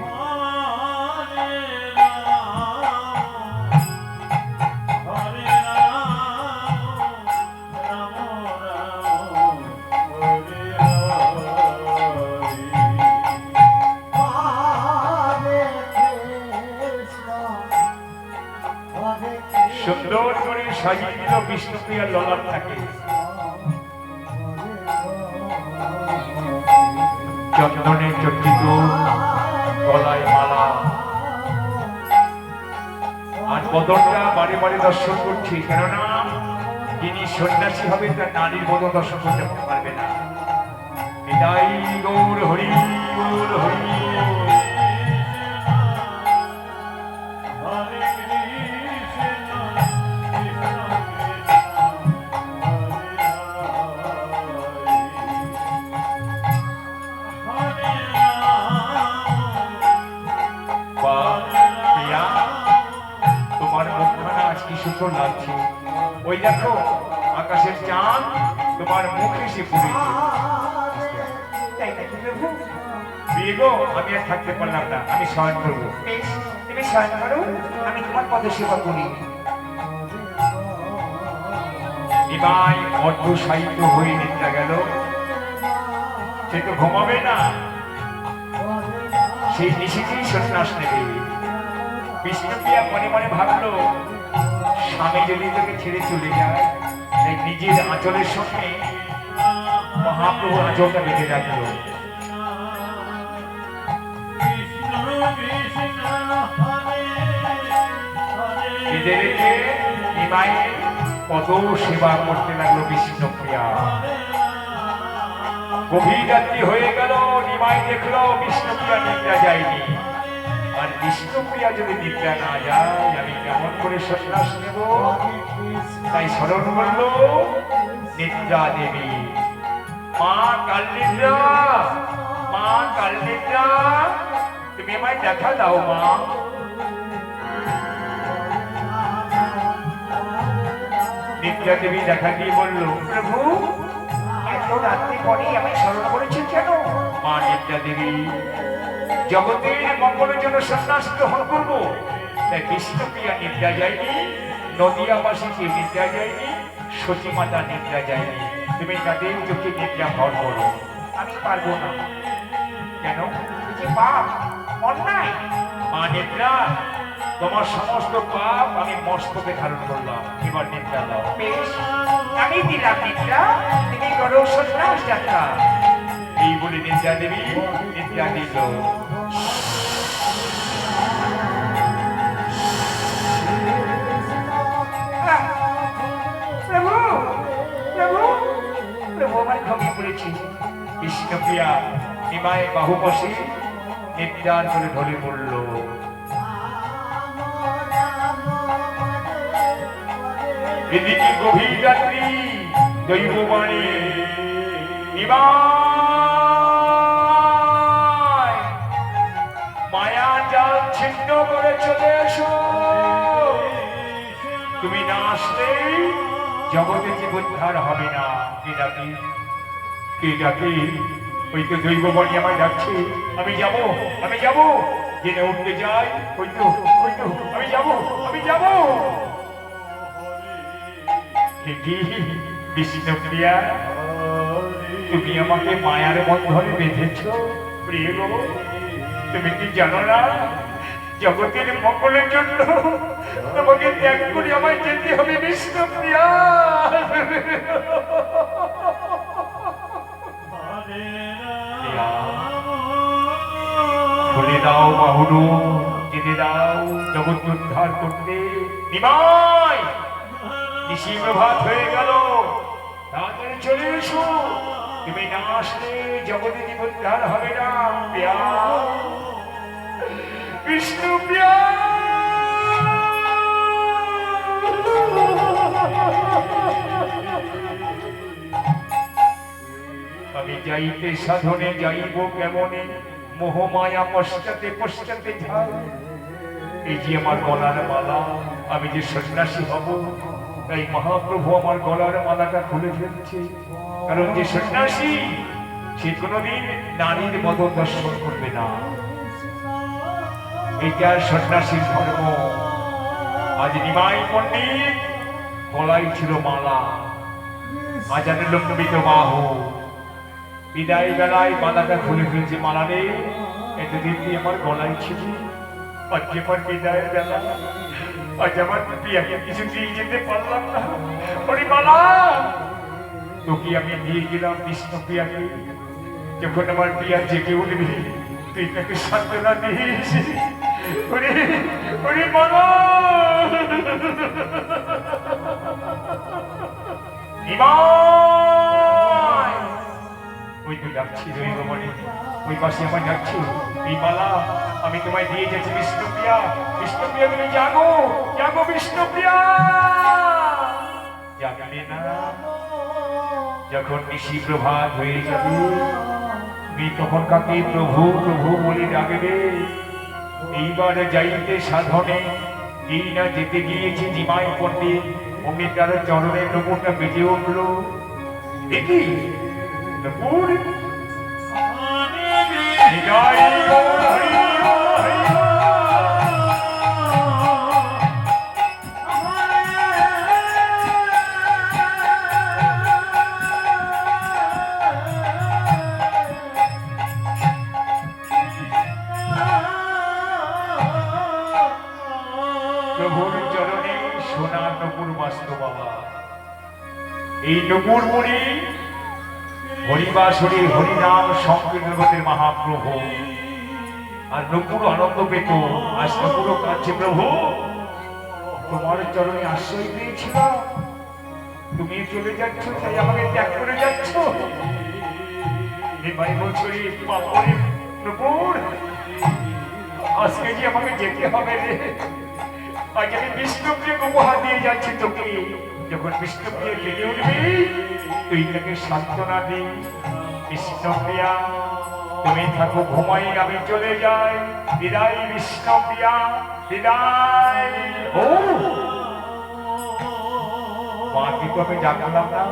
সুন্দর করে সাজিয়ে দিল বিষ্ণুপ্রিয়ার ললাট থাকে। চন্দনে চর্চিত, গলায় মালা, আর বদনটা বারে বারে দর্শন করছি, কেননা যিনি সন্ন্যাসী হবে তার নারীর বদন দর্শন করতে পারবে না। বিদায় গৌর হরি, গৌর হরি। তোমার মুখখানা আজ কি সুন্দর লাগছে। ওই দেখো আকাশের চাঁদ তোমার মুখে এসে পড়েছে। তাই নাকি প্রভু? বিয়ে গো, আমি আর থাকতে পারলাম না, আমি শয়ন করবো। বেশ, তুমি শয়ন করো, আমি তোমার পদসেবা করি। নিমাই অর্ধসাহিত্য হয়ে নিদ্রা গেল। সে তো ঘুমাবে না, সেই নিশিতেই সন্ন্যাস নেবে। বিষ্ণুপ্রিয়া মনে মনে ভাবলো, স্বামী যদি তোকে ছেড়ে চলে যায়, তাই নিজের আঁচলের সঙ্গে মহাপ্রভু আঁচলটা বেঁধে রাখলো। বেঁধে রেখে নিমাইয়ের কত সেবা করতে লাগলো বিষ্ণুপ্রিয়া। গভীর রাত্রি হয়ে গেল, নিমাই দেখলো বিষ্ণুপ্রিয়া নিদ্রা যায়নি। আর বিষ্ণুপ্রিয়া যদি নিদ্রা না যায়, আমি কেমন করে সন্ন্যাস নেব? তাই স্মরণ করলো নিদ্রা দেবী। মা কালনিদ্রা, মা কালনিদ্রা, তুমি আমায় দেখা দাও মা। নিদ্রা দেবী দেখা দিয়ে বললো, প্রভু, এত রাত্রি পরে আমায় স্মরণ করেছেন কেন? মা নিদ্রা দেবী, জগতের মঙ্গলের জন্য সন্ন্যাস গ্রহণ করবো, তাই বিষ্ণুপ্রিয়া নিদ্রা যায়নি, নদিয়াবাসী কে নিদ্রা যায়নি, সতী মাতা নিদ্রা যায়নি। তুমি তাদের চোখে নিদ্রা ভর করো। আমি পারবো না। কেন? এই যে পাপ, অন্যায়, মা নিদ্রা, তোমার সমস্ত পাপ আমি মস্তকে ধারণ করলাম, এবার নিদ্রা দাও। বেশ, আমি দিলাম নিদ্রা, তুমি করো সন্ন্যাস যাত্রা। এই বলে নিদ্রা দেবী নিদ্রা দিল। প্রভু, প্রভু, প্রভু, আমার ঘুমিয়ে পড়েছি। বিষ্ণুপ্রিয়া নিমায় বাহু বসে নিদ্রার করে ঢলে পড়ল। এদিকে গভীর রাত্রি, দৈববাণী, নিমাই মায়া জাল ছিন্ন করে চলে এসো। তুমি না আসলে জগতে জীবোদ্ধার হবে না। কে ডাকি, কে ডাকি? ওই তো দৈববাণী আমায় ডাকছে। আমি যাব, আমি যাব, জেনে উঠতে যাই। ওই তো, ওই তো, আমি যাব, আমি যাব। কি বিষ্ণুপ্রিয়া, তুমি আমাকে মায়ার বন্ধনে বেঁধেছ? প্রিয় গো, তুমি কি জানো না, জগতের মঙ্গলের জন্য তোমাকে ত্যাগ করে আমায় যেতে হবে বিষ্ণুপ্রিয়া। খুলে দাও বাহুডু, যেতে দাও জগৎ উদ্ধার করতে। নিমাই, নিশি প্রভাত হয়ে গেল, তাড়াতাড়ি চলে এসো। তুমি না আসলে জগতে জীবোদ্ধার হবে না। প্রিয়া, বিষ্ণু প্রিয়া, আমি যাইতে সাধনে যাইব কেমনে, মোহমায়া পশ্চাতে পশ্চাতে যাই। এই যে আমার গলার মালা, আমি যে সন্ন্যাসী হব, তাই মহাপ্রভু আমার গলার মালাটা খুলে ফেলছে। কারণ যে সন্ন্যাসী, সে কোনোদিন নারীর মতো দর্শন করবে না। এটা সন্ন্যাসীর ধর্ম। আজ নিমাই পণ্ডিত গলায় ছিল মালা, আজানের লম্বিত বাহু, বিদায় বেলায় মালাটা খুলে ফেলছে। মালা রে, এতদিন তুই আমার গলায় ছিল, আজ আমার বিদায়ের বেলা, আজ আমার প্রিয়াকে কিছু দিয়ে যেতে পারলাম না। ওরে মালা, তোকে আমি দিয়ে গেলাম বিষ্ণুপ্রিয়াকে। যখন আমার প্রিয়া জেগে উঠবি, তুই তাকে সান্ত্বনা দিস। ওরে, ওরে মালা, নিমাই, ওই তো ডাকছি দৈববাণী, ওই পাশে আমার ডাকছি। এই মালা আমি তোমায় দিয়ে যাচ্ছি বিষ্ণুপ্রিয়া। বিষ্ণুপ্রিয়া, তুমি জাগো, জাগো বিষ্ণুপ্রিয়া। জাগলে না, যখন নিশি প্রভাত হয়ে যাবে, তুমি তখন কাকে প্রভু প্রভু বলে ডাকবে। এইবার যাইতে সাধনে, এই না যেতে গিয়েছে নিমাই পণ্ডিত, অমনি তার চরণের নপুরটা বেজে উঠল। দেখি নপুর, জয় গৌর হরি হরি। প্রভুর চরণে সোনা নপুর বাস্ত বাবা। এই নপুর মুড়ি হরিবাসরী হরিনাম সংকীর্তনের মহাপ্রভু, আর নপুর আনন্দ পেত। আজ নপুরও কাঁদছে, প্রভু তোমার চরণে আশ্রয় পেয়েছিলাম, তুমি চলে যাচ্ছ, তাই আমাকে ত্যাগ করে যাচ্ছ। ভাই বলছো নপুর, আজকে যে আমাকে যেতে হবে রে। আজ আমি বিষ্ণুপ্রিয় উপহার দিয়ে যাচ্ছি তোকে। যখন বিষ্ণুপ্রিয় লেগে উঠবি তুই তাকে সান্ত্বনা দিই। বিষ্ণুপ্রিয়া তুমি থাকো, ঘুমাই, আমি চলে যাই। বিদায় বিষ্ণুপ্রিয়া, বিদায়। ও মাকে তো আমি জানলাম না,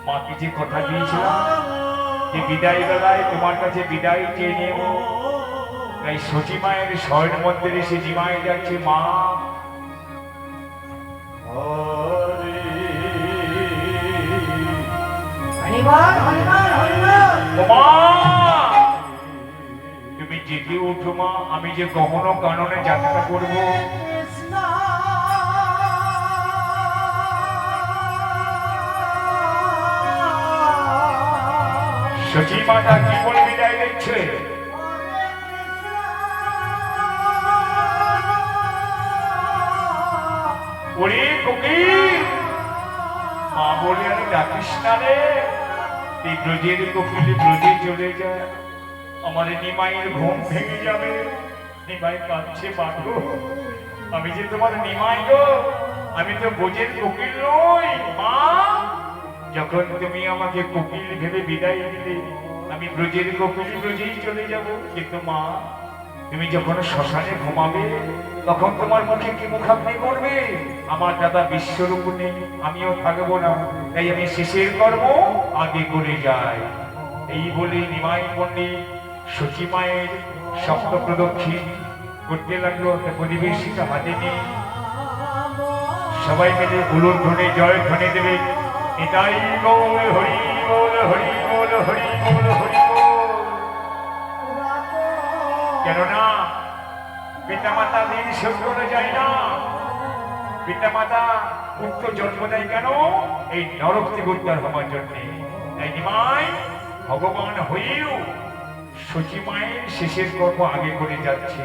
মাকে যে কথা দিয়েছিলাম যে বিদায় বেলায় তোমার কাছে বিদায় চেয়ে নেব, তাই সচি মায়ের শয়ন মন্দিরে এসে জিমায় যাচ্ছে। মা তুমি জেগে উঠো মা, আমি যে গহন কাননে যাত্রা করব। সচি মাতা কি বলে বিদায় দিচ্ছে? ওরে কোকিল, মা বলে আমি ডাকিস না রে। এই ব্রজের কোকিল ব্রজে চলে যায়, আমার নিমাইয়ের ঘুম ভেঙে যাবে। নিমাই কাঁদছে, মাগো আমি যে তোমার নিমাই গো, আমি তো ব্রজের কোকিল নই। মা যখন তুমি আমাকে কোকিল ভেবে বিদায় দিলে, আমি ব্রজের কোকিল ব্রজেই চলে যাব। কিন্তু মা তুমি যখন শ্মশানে ঘুমাবে, তখন তোমার মুখে কি মুখাগ্নি করবে? আমার দাদা বিশ্বরূপ নেই, আমিও থাকবো না, তাই আমি শেষের কর্ম আগে করে যাই। এই বলে নিমাই পণ্ডিত সচি মায়ের সপ্ত প্রদক্ষিণ করতে লাগলো। পরিবেশিকা হাতে নিয়ে সবাই মিলে উলুর ধ্বনি জয় ধ্বনি দেবে। এটাই বল হরি বল, হরি বল, হরি বল, হরি বল। কেননা পিতামাতা দিন শোধ করে যায় না, পিতামাতা পুত্র জন্ম দেয় কেন? এই নরক থেকে উদ্ধার হওয়ার জন্য। তাই নিমাই ভগবান হয়েও সচি মায়ের শেষের কর্ম আগে করে যাচ্ছে।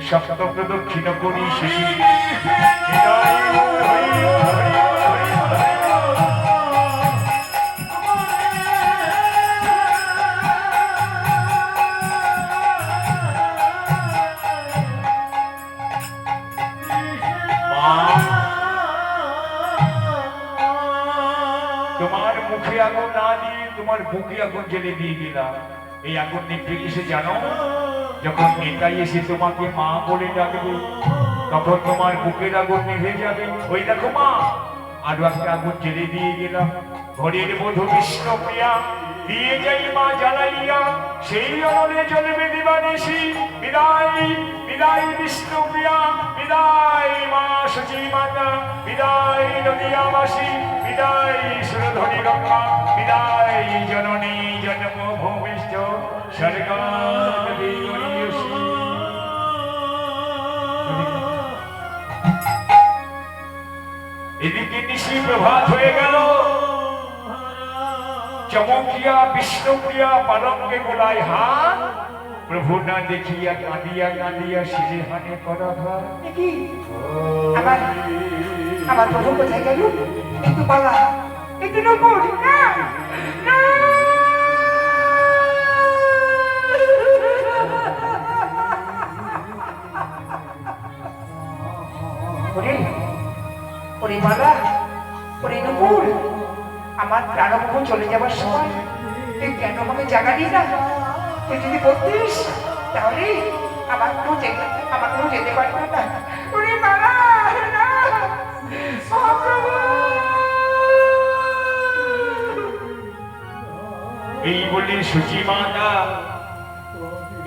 সপ্ত প্রদক্ষিণ করি শেষে তোমার মুখে আগুন না দিয়ে তোমার বুকে আগুন জ্বেলে দিয়ে দিলাম। এই আগুন নিভে কিসে জানো? যখন নেতাই এসে তোমাকে মা বলে ডাকবে, তখন তোমার বুকের আগুন নিভে যাবে। ওই দেখো মা, আরো একটা আগুন জ্বেলে দিয়ে গেলাম। ঘরের বধূ বিষ্ণুপ্রিয়া দিয়ে যাই মা জ্বালাইয়া, সেই অনলে জ্বলবে দিবানিশি। বিদায় বিদায় বিষ্ণুপ্রিয়া, বিদায় মা সচি মাতা, বিদায় নদিয়াবাসী, বিদায় সুরধনী গঙ্গা, বিদায় জননী জন্মভূমিষ্ঠ স্বর্গাদি গরীয়সী। এদিকে নিশি প্রভাত হয়ে গেল। চমকিয়া বিষ্ণুপ্রিয়া পালঙ্কে গোলায় হাত, প্রভু না দেখিয়া কাঁদিয়া কাঁদিয়া শিরে হানে করা ঘর। আমার আমার প্রভু কোথায় গেল? একটু পালা, একটু নপুর। ওরে মালা, ওরে নপুর, আমার প্রাণবহ চলে যাবার সময় তুই কেন আমাকে জাগালি না? তুই যদি বলতিস তাহলে আমার কোনো যেতে পারতো না। ওরে মালা, এই বলে সচি মাতা,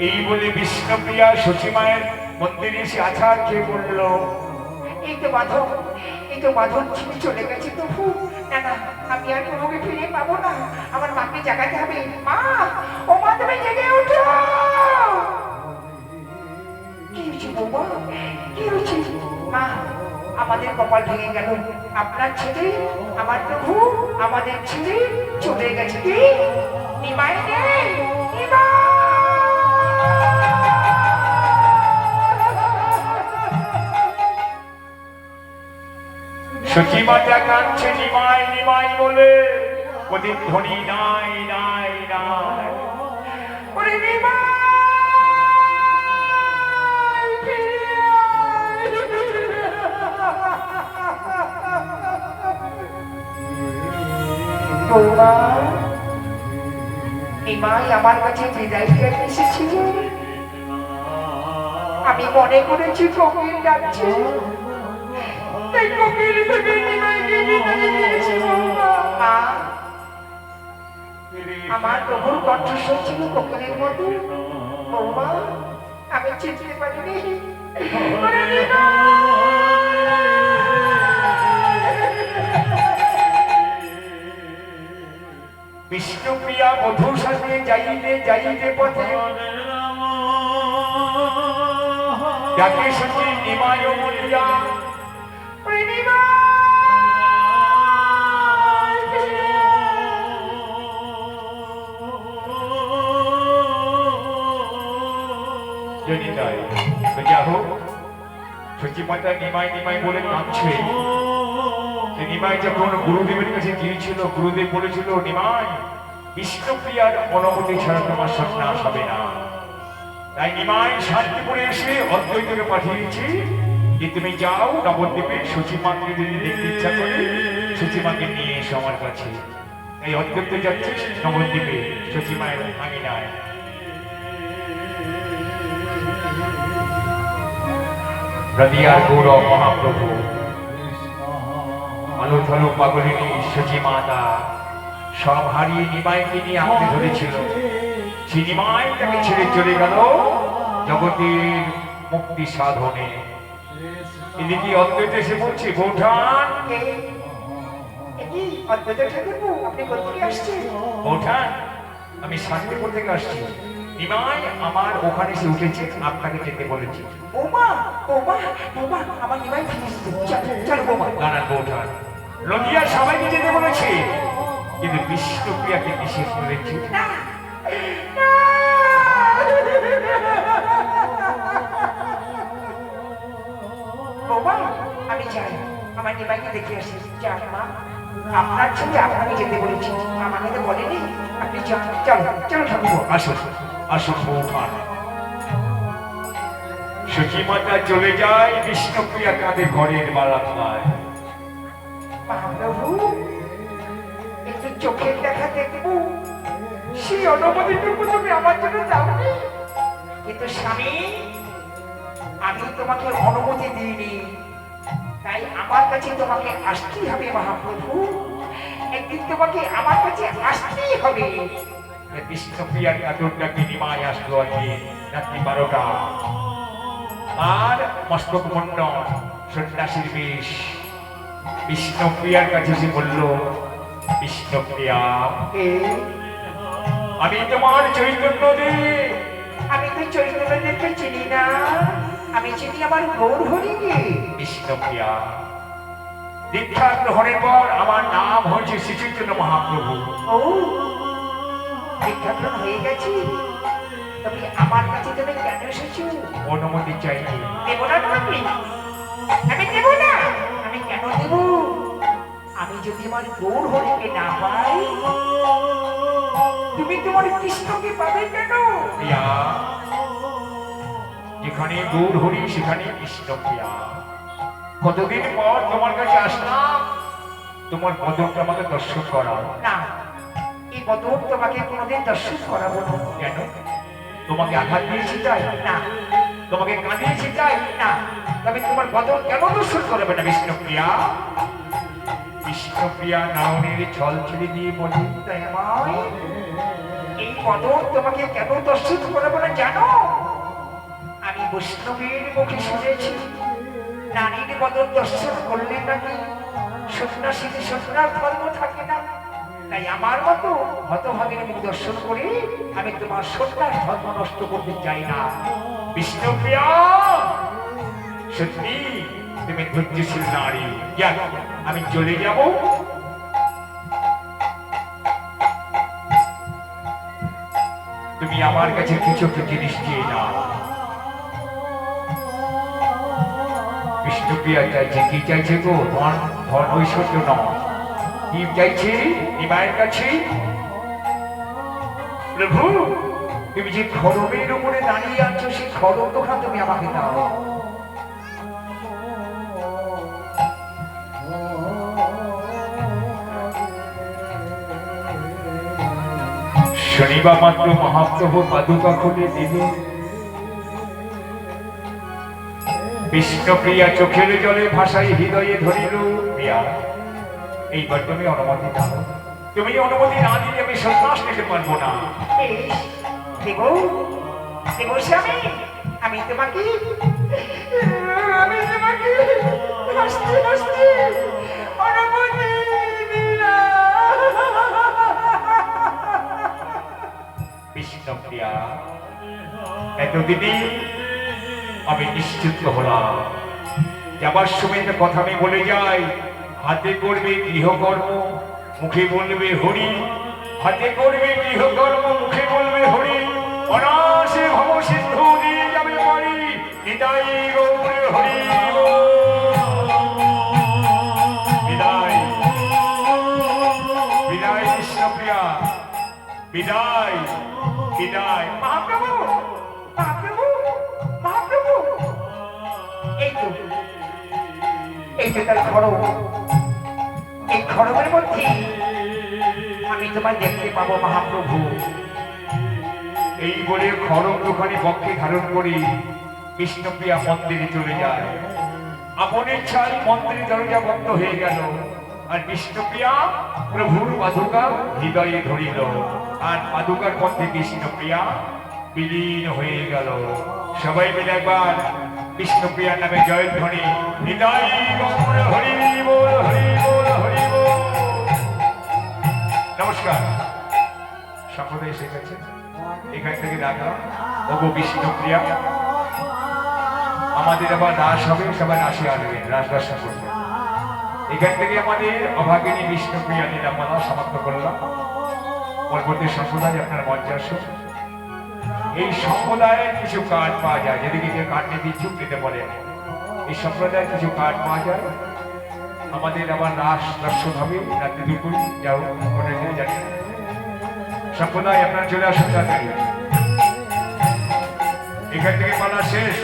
এই বলে বিষ্ণুপ্রিয়া সচি মায়ের মন্দিরে এসে আছাড় খেয়ে বলল, এই তো বাঁধন ছিঁড়ে চলে গেছে প্রভু। না না, আমি আর কোনোকে ফিরে পাবো না, আমার মাকে জাগাতে হবে। মা, ও মা, তুমি জেগে ওঠো। কি হয়েছে বৌমা, কি হয়েছে? আমাদের কপাল ভেঙে গেল। আপনার ছেলে, আমার প্রভু আমাদের ছেলে চলে গেছে। কি নিমাই নেই, সখী মাতা কাঁদছে নিমাই নিমাই বলে, ওদের ধ্বনি নাই নাই নাই। ওরে নিমাই বৌমা, নিমাই আমার কাছে বিদায় নিয়ে এসেছিল। আমি মনে করেছি কোকিল ডাকছে, তাই কোকিল ভেবে নিমাইকে বিদায় দিয়েছি। বৌমা, আমার প্রভুর কণ্ঠস্বর ছিল কোকিলের মতো। বৌমা, আমি চিনতে পারিনি। ওরে বিষ্ণুপ্রিয়া মধুর সাথে যাইতে যাইতে পথে ডাকে সখী নিমাই বলিয়া, ওরে নিমাই, যদি তাই তো যা হোক। সখী মাতা নিমাই নিমাই বলে কাঁদছে। নিমাই যখন গুরুদেবের কাছে গিয়েছিল, গুরুদেব বলেছিল, নিমাই বিষ্ণুপ্রিয়ার অনুমতি ছাড়া তোমার সন্ন্যাস হবে না। তাই নিমাই শান্তিপুরে এসে অদ্বৈতকে পাঠিয়েছি যে তুমি যাও নবদ্বীপে সচিমাকে যদি দেখতে ইচ্ছা করে সচিমাকে নিয়ে এসো আমার কাছে। এই অদ্বৈত যাচ্ছিস নবদ্বীপে সচিমায়ের আঙিনায়। হৃদয়ার গৌরব মহাপ্রভু আলুথালু পাগলিনী সচি মাতা সব হারিয়ে নিমাইকে নিয়ে আঁকড়ে ধরেছিল। সে নিমাই তাকে ছেড়ে চলে গেল জগতের মুক্তি সাধনে। এদিকে অদ্বৈত এসে বলছে, বৌঠান অদ্বৈত ঠাকুরপো, আপনি কোথা থেকে আসছেন? বৌঠান, আমি শান্তিপুর থেকে আসছি। নিমাই আমার ওখানে এসে উঠেছে, আপনাকে যেতে বলেছি। ওমা ওমা ওমা, আমার নিমাই ফিরে এসেছে। চলো বৌমা। দাঁড়ান বৌঠান, লদিয়া সবাইকে যেতে বলেছে, কিন্তু বিষ্ণুপ্রিয়াকে নিষেধ করেছি। না, না। বৌমা, আমি যাই, আমার নিমাইকে দেখে আসি। যান মা, আপনার ছেলে আপনাকে যেতে বলেছি, আমাকে তো বলেনি। আপনি যান, চলো চলো ঠাকুর। আসুন আসুন বৌঠান। সখী মাতা চলে যায়, বিষ্ণুপ্রিয়া কাঁধে ঘরের বালা খায়। মহাপ্রভু, একটু চোখের দেখা দেখবো, সেই অনুমতিটুকু তুমি আমার জন্য দাওনি। কিন্তু স্বামী, আমি তোমাকে অনুমতি দিইনি, তাই আমার কাছে তোমাকে আসতেই হবে। মহাপ্রভু, একদিন তোমাকে আমার কাছে আসতেই হবে। বিষ্ণুপ্রিয়ার কাতরটাকে নিমাই আসলো আজকে রাত্রি 12টা। আর মস্তক মন্ডন সন্ন্যাসীর বেশ। বিষ্ণুপ্রিয়ার কাছে এসে বলল, বিষ্ণুপ্রিয়া, আমি তোমার চৈতন্য দেব। আমি তো চৈতন্যদেবকে চিনি না, আমি চিনি আমার গৌর হরিকে। বিষ্ণুপ্রিয়া, দীক্ষা গ্রহণের পর আমার নাম হয়েছে শ্রী চৈতন্য মহাপ্রভু। ও, দীক্ষাগ্রহণ হয়ে গেছি, তবে আমার কাছে তুমি কেন এসেছো? অনুমতি চাইনি। দেব না তুমি? আমি দেব না। আমি কেন দেব? আমি যদি আমার গৌর হরিকে না পাই, তুমি তোমার কৃষ্ণকে পাবে কেন? প্রিয়া, যেখানে গৌর হরি সেখানে বিষ্ণুপ্রিয়া। কতদিন পর তোমার কাছে আসলাম, তোমার বদনটা আমাকে দর্শন করা। না, এই বদন তোমাকে কোনোদিন দর্শন করাবো না। কেন? তোমাকে আঘাত দিয়েছি তাই? না। তোমাকে কাঁদিয়েছি তাই? না। তবে তোমার বদন কেন দর্শন করবে না বিষ্ণুপ্রিয়া? বিষ্ণুপ্রিয়া নারণের ছল ছেড়ে দিয়ে বলি, দয়াময়, এই বদন তোমাকে কেন দর্শন করাবো না জানো? আমি বৈষ্ণবের মুখে শুনেছি, নারীর বদন দর্শন করলে নাকি সন্ন্যাসীর সন্ন্যাস ধর্ম থাকে না। তাই আমার মতো হতভাগের মুখ দর্শন করে আমি তোমার সন্ন্যাস ধর্ম নষ্ট করতে চাই না। বিষ্ণুপ্রিয়া, সত্যি তুমি ধৈর্যশীল নারী। যাক, আমি চলে যাব। তুমি আমার কাছে কিছু একটা জিনিস চেয়ে নাও। বিষ্ণুপ্রিয়া চাইছে, কি চাইছে গো? ধন, ধন ঐশ্বর্য নয়, কি চাইছে নিমায়ের কাছে? প্রভু, তুমি যে খড়মের উপরে দাঁড়িয়ে আছো, সেই খড়ম দোকান তুমি আমাকে দাও। শনিবার মাত্র মহাপ্রভু পাদুকা খুলে দিল। বিষ্ণুপ্রিয়া চোখের জলে ভাষায় হৃদয়ে ধরিল। প্রিয়া, এইবার তুমি অনুমতি দাও। তুমি অনুমতি না দিলে আমি সন্ন্যাস নিতে পারবো না। দেব, দেব স্বামী, আমি তোমাকে হাসতে হাসতে অনুমতি দিলাম। বিষ্ণুপ্রিয়া, এতদিনে আমি নিশ্চিত হলাম। যাবার সময় একটা কথা আমি বলে যাই, হাতে করবে গৃহকর্ম, মুখে বলবে হরি। হাতে করবে গৃহকর্ম, মুখে বলবে হরি। অনাসে ভব সিন্ধু দিয়ে যাবে পারি। নিতাই গৌর হরি বল। বিদায়, বিদায় বিষ্ণুপ্রিয়া, বিদায়, বিদায়। মহাপ্রভু, মহাপ্রভু, মহাপ্রভু, এই তো, এই তো তার খড়ম। এই খড়মের মধ্যে আমি তোমায় দেখতে পাবো মহাপ্রভু। এই বলে খড়ম দোকানে বক্ষে ধারণ করি বিষ্ণুপ্রিয়া মন্দিরে চলে যায়। আপন ইচ্ছায় মন্দিরের দরজা বন্ধ হয়ে গেল। আর বিষ্ণুপ্রিয়া প্রভুর পাদুকা হৃদয়ে ধরিল। আর পাদুকার মধ্যে বিষ্ণুপ্রিয়া বিলীন হয়ে গেল। সবাই মিলে একবার বিষ্ণুপ্রিয়ার নামে জয়ধ্বনি। হৃদয় গৌর হরি বল, হরি বল, হরি বল। নমস্কার, সকলে এসে গেছে। এখান থেকে ডাকলাম, ওগো বিষ্ণুপ্রিয়া, আমাদের আবার রাস হবে, সবাই রাসে আসবেন, রাস দর্শন করবেন। এখান থেকে আমাদের অভাগিনী বিষ্ণুপ্রিয়া লীলামালা সমাপ্ত করলাম। পরবর্তী সম্প্রদায় আপনার মঞ্চে আসুন। এই সম্প্রদায়ের কিছু কার্ড পাওয়া যায়, যেদিকে যে কার্ড নিতে ইচ্ছুক নিতে বলেন। এই সম্প্রদায়ের কিছু কার্ড পাওয়া যায়। আমাদের আবার রাস দর্শন হবে রাত্রি দুপুর, যাও জানি। সম্প্রদায় আপনার চলে আসুন তাড়াতাড়ি। এখান থেকে পালা শেষ।